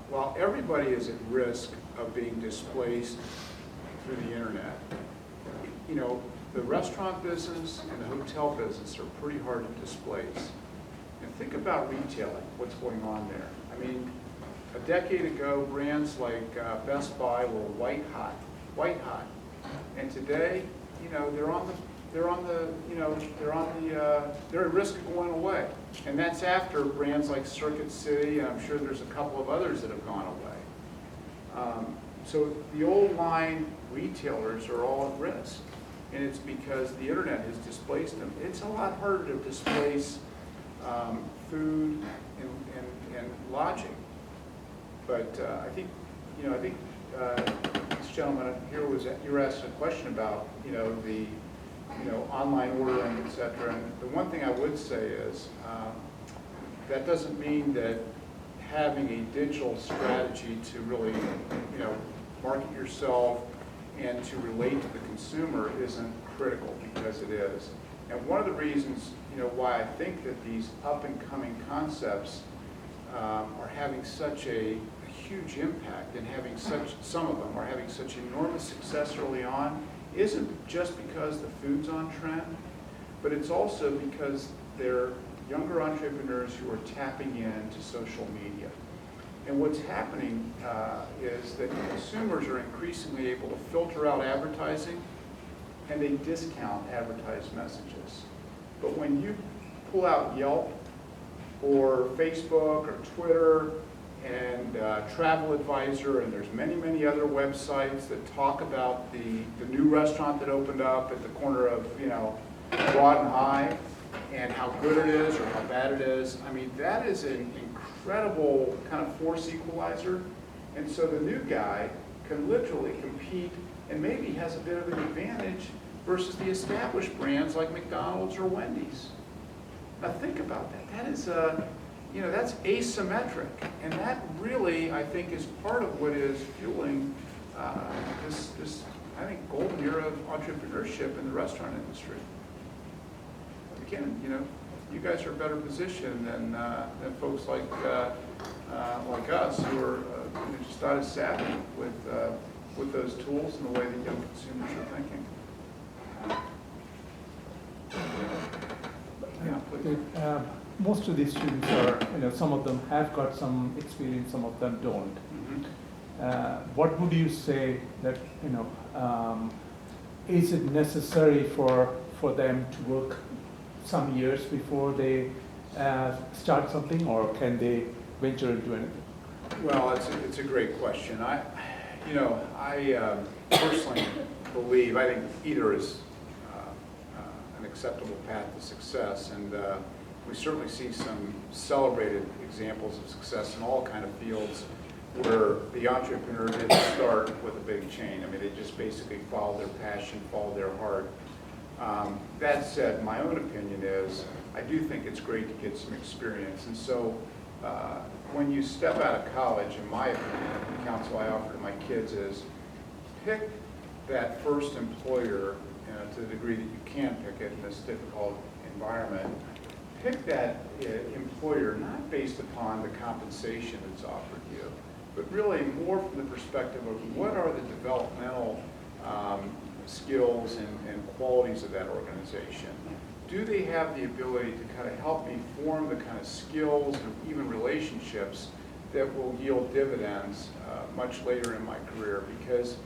while everybody is at risk of being displaced through the internet, you know, the restaurant business and the hotel business are pretty hard to displace. And think about retailing, what's going on there. I mean, a decade ago, brands like Best Buy were white hot. And today, you know, they're at risk of going away. And that's after brands like Circuit City, and I'm sure there's a couple of others that have gone away. So the old line retailers are all at risk. And it's because the internet has displaced them. It's a lot harder to displace food and lodging. But I think this gentleman here you were asking a question about, you know, the online ordering, et cetera. And the one thing I would say is that doesn't mean that having a digital strategy to really, you know, market yourself and to relate to the consumer isn't critical, because it is. And one of the reasons, you know, why I think that these up and coming concepts are having such a huge impact and some of them are having such enormous success early on isn't just because the food's on trend, but it's also because they're younger entrepreneurs who are tapping into social media. And what's happening is that consumers are increasingly able to filter out advertising, and they discount advertised messages. But when you pull out Yelp or Facebook or Twitter and Travel Advisor, and there's many, many other websites that talk about the new restaurant that opened up at the corner of, you know, Broad and High, and how good it is or how bad it is. I mean, that is an incredible kind of force equalizer. And so the new guy can literally compete and maybe has a bit of an advantage versus the established brands like McDonald's or Wendy's. Now think about that. That is, you know, that's asymmetric. And that really, I think, is part of what is fueling this, I think, golden era of entrepreneurship in the restaurant industry. Again, you know, you guys are better positioned than folks like us who are just not as savvy with those tools and the way that young consumers are thinking. Yeah, please. Most of these students are, you know, some of them have got some experience, some of them don't. Mm-hmm. What would you say that, you know, is it necessary for them to work some years before they start something, or can they venture into anything? Well, it's a great question. I personally believe, I think either is an acceptable path to success, and we certainly see some celebrated examples of success in all kind of fields where the entrepreneur didn't start with a big chain. I mean, they just basically followed their passion, followed their heart. That said, my own opinion is I do think it's great to get some experience. And so when you step out of college, in my opinion, the counsel I offer to my kids is pick that first employer, to the degree that you can pick it in this difficult environment. Pick that employer not based upon the compensation that's offered you, but really more from the perspective of what are the developmental skills and qualities of that organization. Do they have the ability to kind of help me form the kind of skills and even relationships that will yield dividends much later in my career? Because,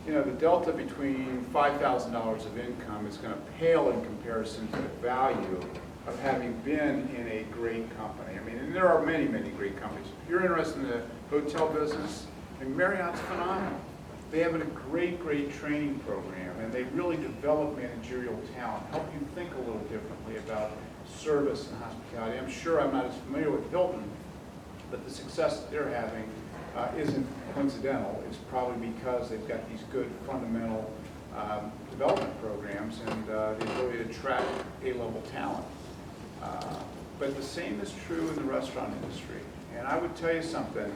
you know, the delta between $5,000 of income is going to pale in comparison to the value of having been in a great company. I mean, and there are many, many great companies. If you're interested in the hotel business, I mean, Marriott's phenomenal. They have a great, great training program, and they really develop managerial talent, help you think a little differently about service and hospitality. I'm sure I'm not as familiar with Hilton, but the success that they're having isn't coincidental. It's probably because they've got these good fundamental development programs and the ability to attract A-level talent. But the same is true in the restaurant industry. And I would tell you something,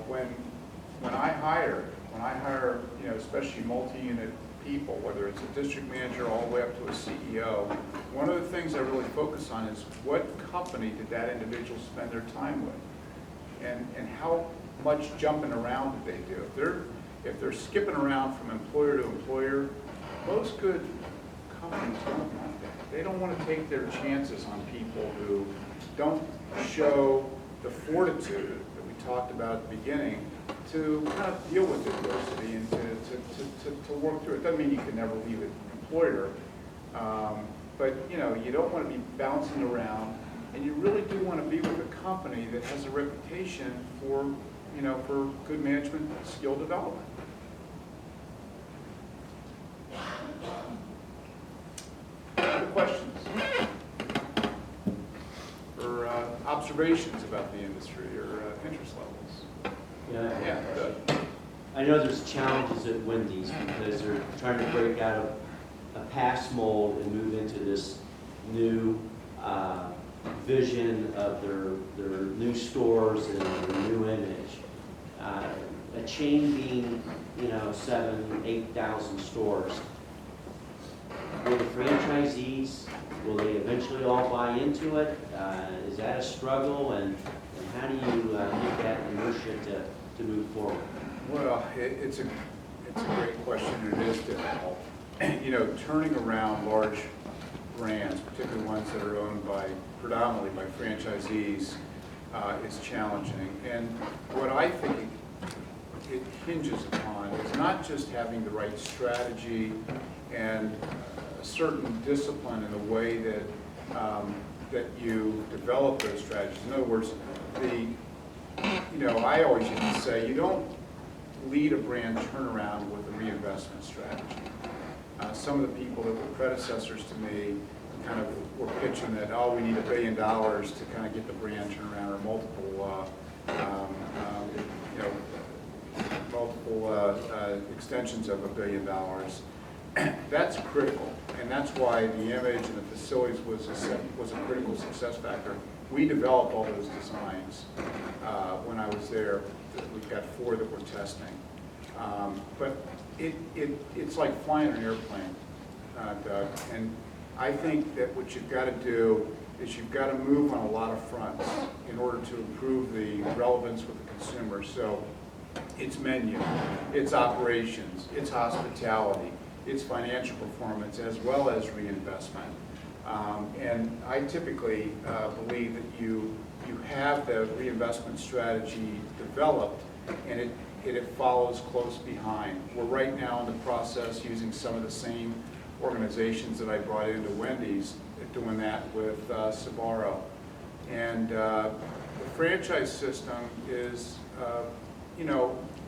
when I hire, especially multi-unit people, whether it's a district manager all the way up to a CEO, one of the things I really focus on is what company did that individual spend their time with? And how much jumping around did they do? If they're skipping around from employer to employer, most good companies don't want that. They don't want to take their chances on people who don't show the fortitude that we talked about at the beginning to kind of deal with adversity and to work through it. Doesn't mean you can never leave an employer, but you don't want to be bouncing around, and you really do want to be with a company that has a reputation for good management skill development. Other questions or observations about the industry or interest levels? Yeah. I know there's challenges at Wendy's because they're trying to break out of a past mold and move into this new vision of their new stores and their new image. A chain being, 7,000, 8,000 stores. Will the franchisees, will they eventually all buy into it? Is that a struggle, and how do you get that inertia to move forward? Well, it's a great question, and it is difficult. Turning around large brands, particularly ones that are owned predominantly by franchisees, is challenging. And what I think it hinges upon is not just having the right strategy and a certain discipline in the way that you develop those strategies. In other words, I always used to say you don't lead a brand turnaround with a reinvestment strategy. Some of the people that were predecessors to me kind of were pitching that, we need $1 billion to kind of get the brand turned around, or multiple extensions of $1 billion. That's critical, and that's why the image and the facilities was a critical success factor. We developed all those designs when I was there. We've got 4 that we're testing. But it's like flying an airplane, Doug. And I think that what you've got to do is you've got to move on a lot of fronts in order to improve the relevance with the consumer. So it's menu, it's operations, it's hospitality, it's financial performance, as well as reinvestment. And I typically believe that you have the reinvestment strategy developed, and it follows close behind. We're right now in the process using some of the same organizations that I brought into Wendy's, doing that with Sbarro. And the franchise system is,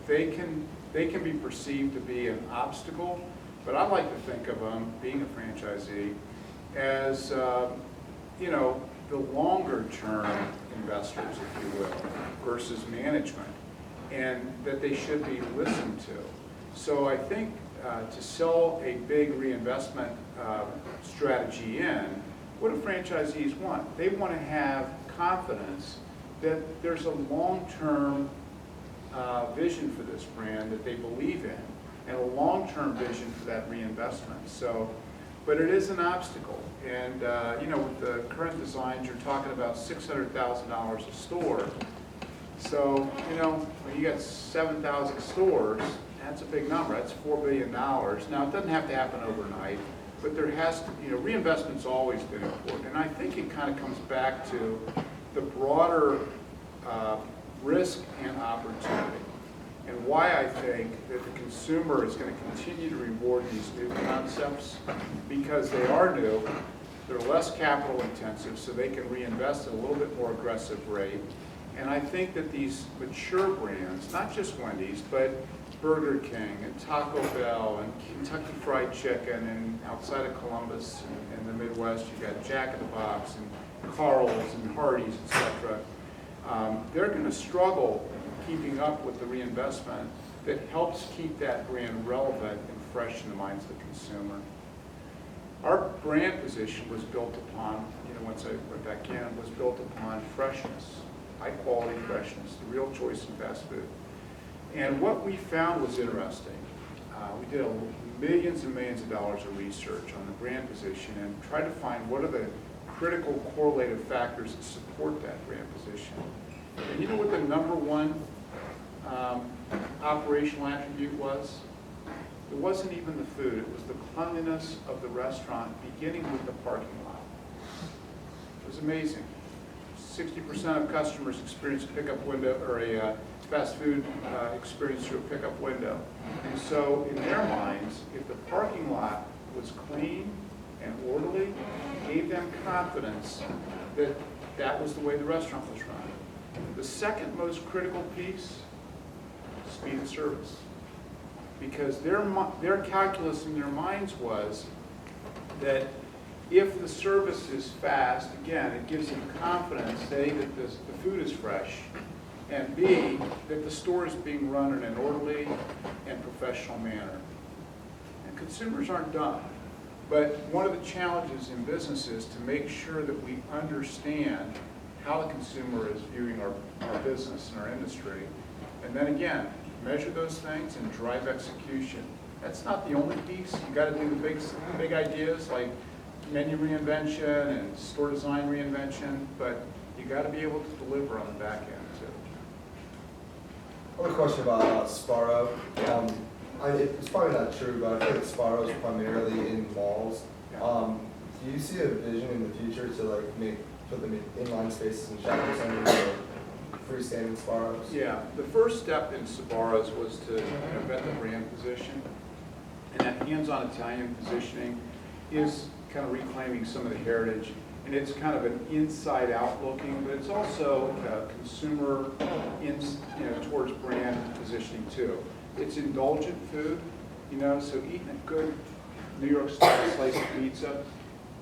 they can be perceived to be an obstacle, but I like to think of them, being a franchisee, as the longer term investors, if you will, versus management, and that they should be listened to. So I think to sell a big reinvestment strategy in, what do franchisees want? They want to have confidence that there's a long-term vision for this brand that they believe in, and a long-term vision for that reinvestment. So, but it is an obstacle. And with the current designs, you're talking about $600,000 a store. So, when you got 7,000 stores, that's a big number. That's $4 billion. Now, it doesn't have to happen overnight, but there has to, reinvestment's always been important. And I think it kind of comes back to the broader risk and opportunity, and why I think that the consumer is going to continue to reward these new concepts, because they are new, they're less capital intensive, so they can reinvest at a little bit more aggressive rate. And I think that these mature brands, not just Wendy's, but Burger King and Taco Bell and Kentucky Fried Chicken, and outside of Columbus and the Midwest, you got Jack in the Box and Carl's and Hardee's, etc. They're going to struggle keeping up with the reinvestment that helps keep that brand relevant and fresh in the minds of the consumer. Our brand position was built upon, once I went back in, was built upon freshness, high quality freshness, the real choice in fast food. And what we found was interesting. We did millions and millions of dollars of research on the brand position and tried to find what are the critical correlative factors that support that brand position. And you know what the number one operational attribute was? It wasn't even the food, it was the cleanliness of the restaurant, beginning with the parking lot. It was amazing. 60% of customers experience a pickup window or a fast food experience through a pickup window. And so in their minds, if the parking lot was clean and orderly, it gave them confidence that that was the way the restaurant was run. The second most critical piece, speed of service. Because their calculus in their minds was that if the service is fast, again, it gives them confidence, A, that the food is fresh, and B, that the store is being run in an orderly and professional manner. And consumers aren't dumb, but one of the challenges in business is to make sure that we understand how the consumer is viewing our business and our industry, and then again, measure those things and drive execution. That's not the only piece. You got to do the big ideas like menu reinvention and store design reinvention, but you got to be able to deliver on the back end too. I have a question about Sbarro. It's probably not true, but I feel like Sbarro is primarily in malls. Do you see a vision in the future to like put them in inline spaces and shopping centers or freestanding Sbarros? Yeah, the first step in Sbarro's was to vet the brand position, and that hands-on Italian positioning is kind of reclaiming some of the heritage, and it's kind of an inside-out looking, but it's also consumer towards brand positioning too. It's indulgent food, so eating a good New York style slice of pizza,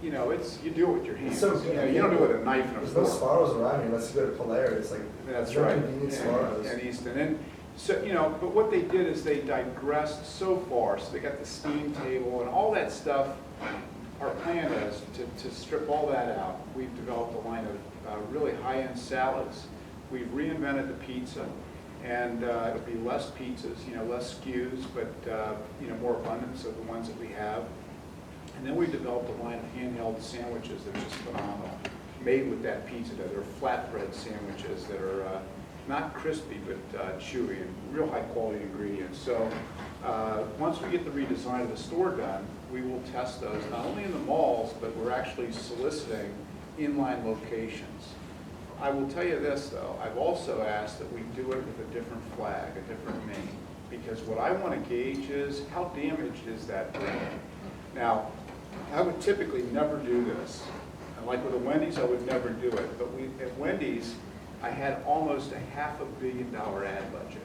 you do it with your hands. So, you don't do it with a knife and a There's no fork. Sbarros around here unless you go to Polaire. It's like That's no right. convenient Sbarros. And Easton. And so, but what they did is they digressed so far. So they got the steam table and all that stuff. Our plan is to strip all that out. We've developed a line of really high-end salads. We've reinvented the pizza, and it'll be less pizzas, less SKUs, but more abundance of the ones that we have. And then we developed a line of handheld sandwiches that are just phenomenal, made with that pizza dough. They're flatbread sandwiches that are not crispy, but chewy and real high quality ingredients. So once we get the redesign of the store done, we will test those not only in the malls, but we're actually soliciting inline locations. I will tell you this though, I've also asked that we do it with a different flag, a different name, because what I want to gauge is how damaged is that brand. Now, I would typically never do this. And like with the Wendy's, I would never do it. But at Wendy's, I had almost a $500 million ad budget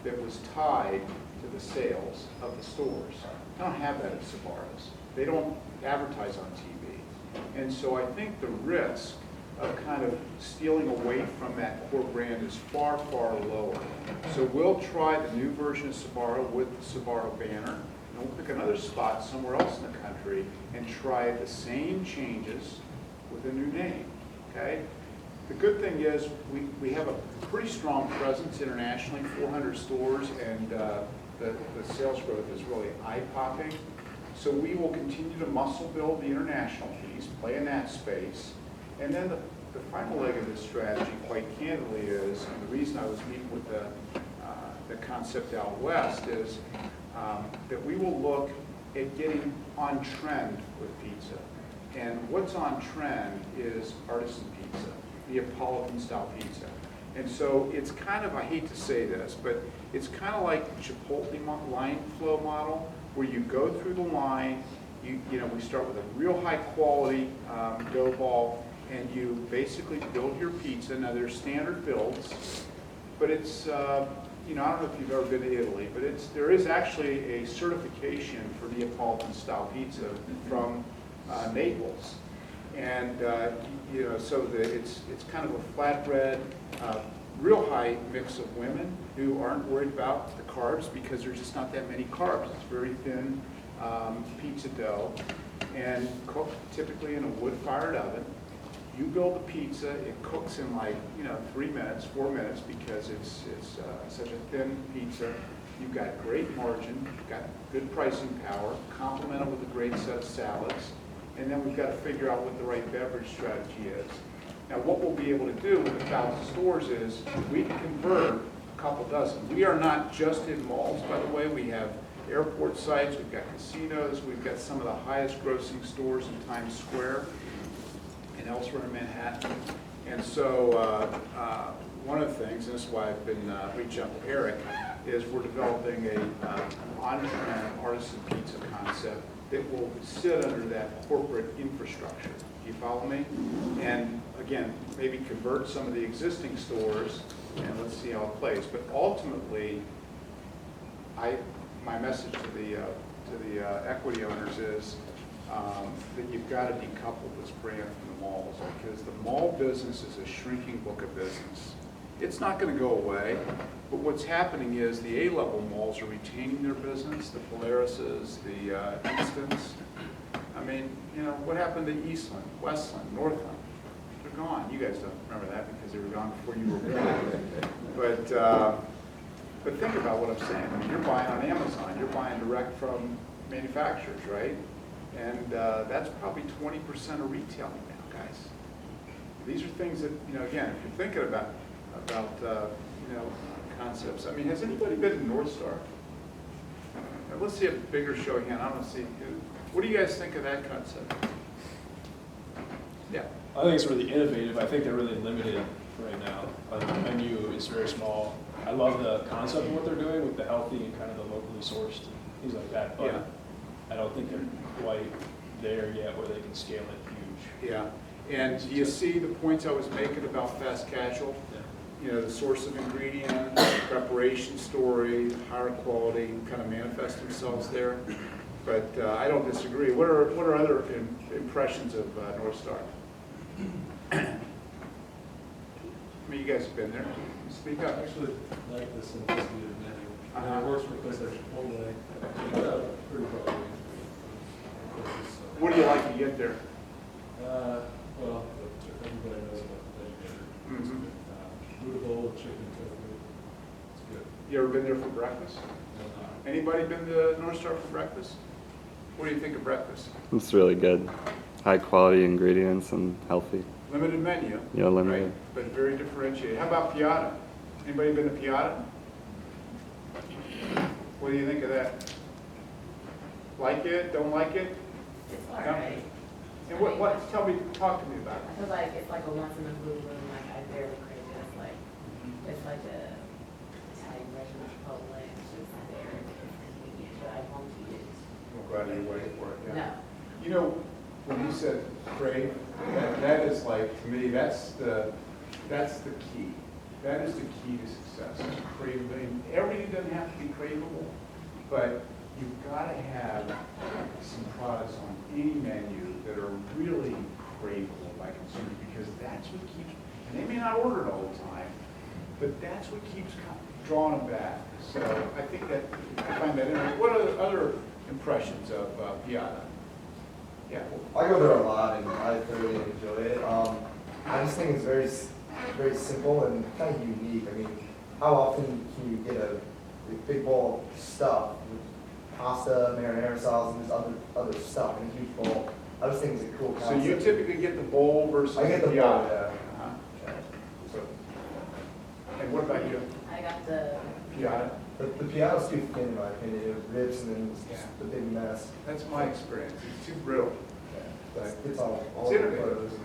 that was tied to the sales of the stores. I don't have that at Sbarro's. They don't advertise on TV. And so I think the risk of kind of stealing away from that core brand is far, far lower. So we'll try the new version of Sbarro with the Sbarro banner. And we'll pick another spot somewhere else in the country and try the same changes with a new name, okay? The good thing is we have a pretty strong presence internationally, 400 stores, and the sales growth is really eye-popping. So we will continue to muscle build the international piece, play in that space. And then the final leg of this strategy, quite candidly, is, and the reason I was meeting with the concept out west is that we will look at getting on trend with pizza. And what's on trend is artisan pizza, Neapolitan style pizza. And so it's kind of, I hate to say this, but it's kind of like the Chipotle line flow model, where you go through the line, we start with a real high quality dough ball, and you basically build your pizza. Now there's standard builds, but it's, I don't know if you've ever been to Italy, but there is actually a certification for Neapolitan style pizza from Naples. And, so it's kind of a flatbread, real high mix of women who aren't worried about the carbs because there's just not that many carbs. It's very thin pizza dough and cooked typically in a wood-fired oven. You build the pizza, it cooks in like 3 minutes, 4 minutes because it's such a thin pizza. You've got great margin, you've got good pricing power, complemented with a great set of salads, and then we've got to figure out what the right beverage strategy is. Now, what we'll be able to do with 1,000 stores is we can convert a couple dozen. We are not just in malls, by the way. We have airport sites, we've got casinos, we've got some of the highest grossing stores in Times Square and elsewhere in Manhattan. And so one of the things, and this is why I've been reaching out to Eric, is we're developing a on-trend artisan pizza concept that will sit under that corporate infrastructure. Do you follow me? And again, maybe convert some of the existing stores and let's see how it plays. But ultimately, my message to the equity owners is that you've got to decouple this brand from the malls, because the mall business is a shrinking book of business. It's not going to go away, but what's happening is the A-level malls are retaining their business, the Polarises, the Instants. I mean, what happened to Eastland, Westland, Northland? They're gone. You guys don't remember that because they were gone before you were born. But think about what I'm saying. I mean, you're buying on Amazon. You're buying direct from manufacturers, right? And that's probably 20% of retailing now, guys. These are things that, again, if you're thinking about concepts. I mean, has anybody been to North Star? Let's see a bigger show of hand. I don't see. What do you guys think of that concept? Yeah. I think it's really innovative. I think they're really limited right now. The menu is very small. I love the concept of what they're doing with the healthy and kind of the locally sourced and things like that. But Yeah. I don't think they're quite there yet where they can scale it huge. Yeah. And do you see the points I was making about fast casual? The source of ingredient, preparation story, higher quality, kind of manifest themselves there. But I don't disagree. What are other impressions of North Star? I mean, you guys have been there. Speak up. Actually, like the simplicity of menu. Uh-huh. It works because there's only pretty probably. What do you like to get there? Well, everybody knows about the vegetables. Mhm. Buddha bowl, chicken, tofu. It's good. You ever been there for breakfast? Anybody been to North Star for breakfast? What do you think of breakfast? It's really good. High quality ingredients and healthy. Limited menu. Yeah, limited. Right? But very differentiated. How about Piata? Anybody been to Piata? What do you think of that? Like it? Don't like it? It's all right. And talk to me about I feel like it's like a once in a blue moon, like I barely crave it. It's like a Italian version of Chipotle. It's just very convenient, but I won't eat it. I'm glad you waited for it. Yeah. No. When you said crave, that is like, to me, that's the key. That is the key to success. Craving. Everything doesn't have to be craveable, but you've got to have some products on any menu that are really craveable by consumers, because that's what keeps, and they may not order it all the time, but that's what keeps drawing them back. So I think that, I find that interesting. What are other impressions of Piata? Yeah. I go there a lot and I thoroughly enjoy it. I just think it's very simple and kind of unique. I mean, how often can you get a big bowl of stuff with pasta, marinara sauce, and just other stuff in a huge bowl? I just think it's a cool So concept. you typically get the bowl versus I get the Piata. bowl, yeah. Uh-huh. So, and what about you? I got the, Piata? The Piata's too thin in my opinion. It rips and then it's just a big mess. That's my experience. It's too brittle. It's all It's over the innovative. clothes.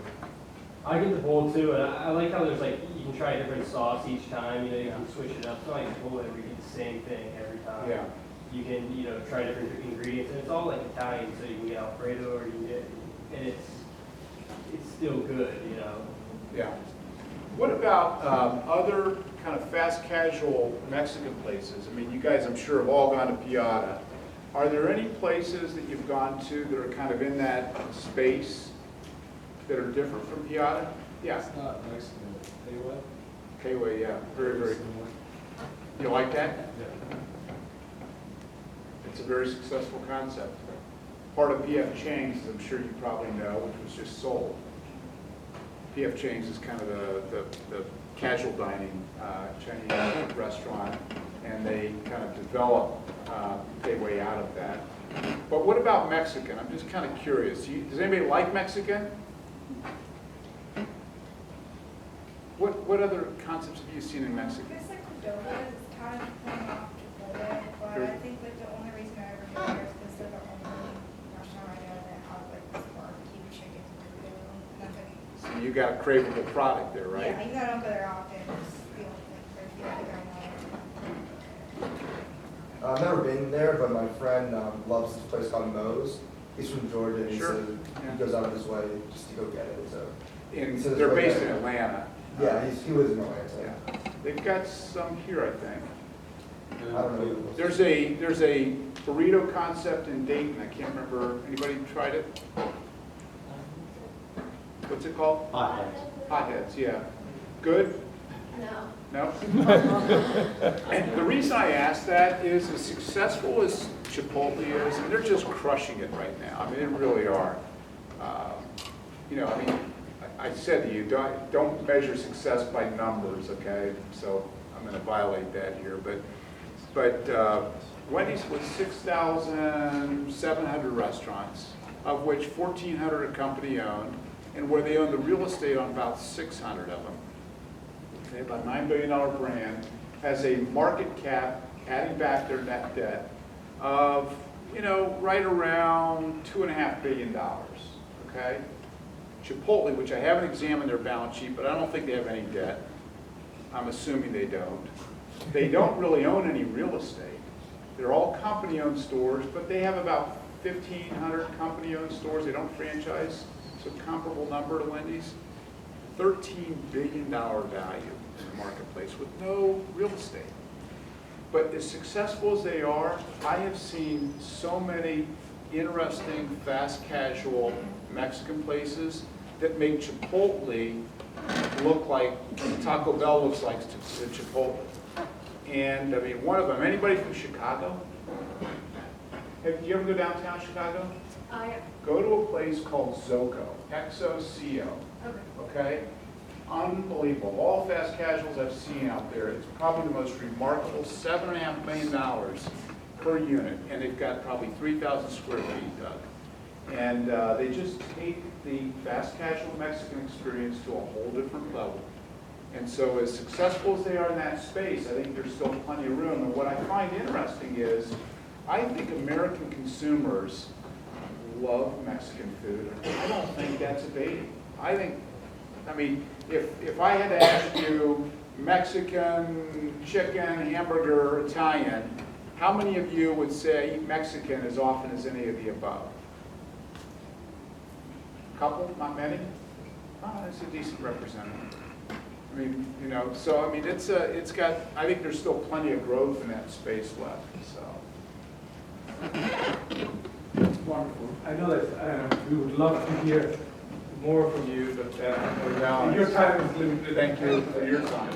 I get the bowl too, and I like how there's you can try a different sauce each time, you can switch it up. It's not like Chipotle where you get the same thing every time. Yeah. You can, try different ingredients, and it's all Italian, so you can get Alfredo or you can get, and it's still good, Yeah. What about other kind of fast casual Mexican places? I mean, you guys, I'm sure, have all gone to Piata. Are there any places that you've gone to that are kind of in that space that are different from Piata? Yeah. It's not Mexican. Hey, what? K-Way, yeah, very, very. You like that? It's a very successful concept. Part of P.F. Chang's, as I'm sure you probably know, which was just sold. P.F. Chang's is kind of the casual dining Chinese restaurant, and they kind of developed their way out of that. But what about Mexican? I'm just kind of curious. Does anybody like Mexican? What other concepts have you seen in Mexican? I guess like Cordova is kind of playing off Chipotle, but I think like the only reason I ever go there is because they're the only restaurant I know that have like this barbecue chicken burrito, and that's like. So you got a craveable product there, right? Yeah, even though I don't go there often, it's the only thing I feel like I know. I've never been there, but my friend loves this place called Moe's. He's from Georgia, and he Sure. says he goes out of his way just to go get it. So so They're it's based like- in Atlanta. Yeah, he lives in Atlanta. Yeah. They've got some here, I think. I don't know. There's a burrito concept in Dayton. I can't remember. Anybody tried it? What's it called? Hotheads. Hotheads, yeah. Good? No. No? And the reason I ask that is as successful as Chipotle is, and they're just crushing it right now. I mean, they really are. You know, I mean, I said to you, don't measure success by numbers, okay? So I'm going to violate that here. But Wendy's with 6,700 restaurants, of which 1,400 are company owned, and where they own the real estate on about 600 of them. Okay, about $9 billion brand, has a market cap, adding back their net debt, of, you know, right around $2.5 billion, okay? Chipotle, which I haven't examined their balance sheet, but I don't think they have any debt. I'm assuming they don't. They don't really own any real estate. They're all company-owned stores, but they have about 1,500 company-owned stores. They don't franchise, so comparable number to Wendy's. $13 billion value in the marketplace with no real estate. But as successful as they are, I have seen so many interesting, fast casual Mexican places that make Chipotle look like Taco Bell looks like Chipotle. And I mean, one of them, anybody from Chicago? Have you ever go downtown Chicago? Yeah. Go to a place called Xoco, X-O-C-O, Okay. okay? Unbelievable. All fast casuals I've seen out there, it's probably the most remarkable, $7.5 million per unit, and they've got probably 3,000 square feet, Doug. And they just take the fast casual Mexican experience to a whole different level. And so as successful as they are in that space, I think there's still plenty of room. And what I find interesting is, I think American consumers love Mexican food. I don't think that's abating. I mean, if I had to ask you Mexican, chicken, hamburger, Italian, how many of you would say eat Mexican as often as any of the above? Couple, not many? Oh, that's a decent representative. I mean, you know, so I mean, it's got, I think there's still plenty of growth in that space left, so. Wonderful. I know that we would love to hear more from you, but your time is limited. Thank you for your time.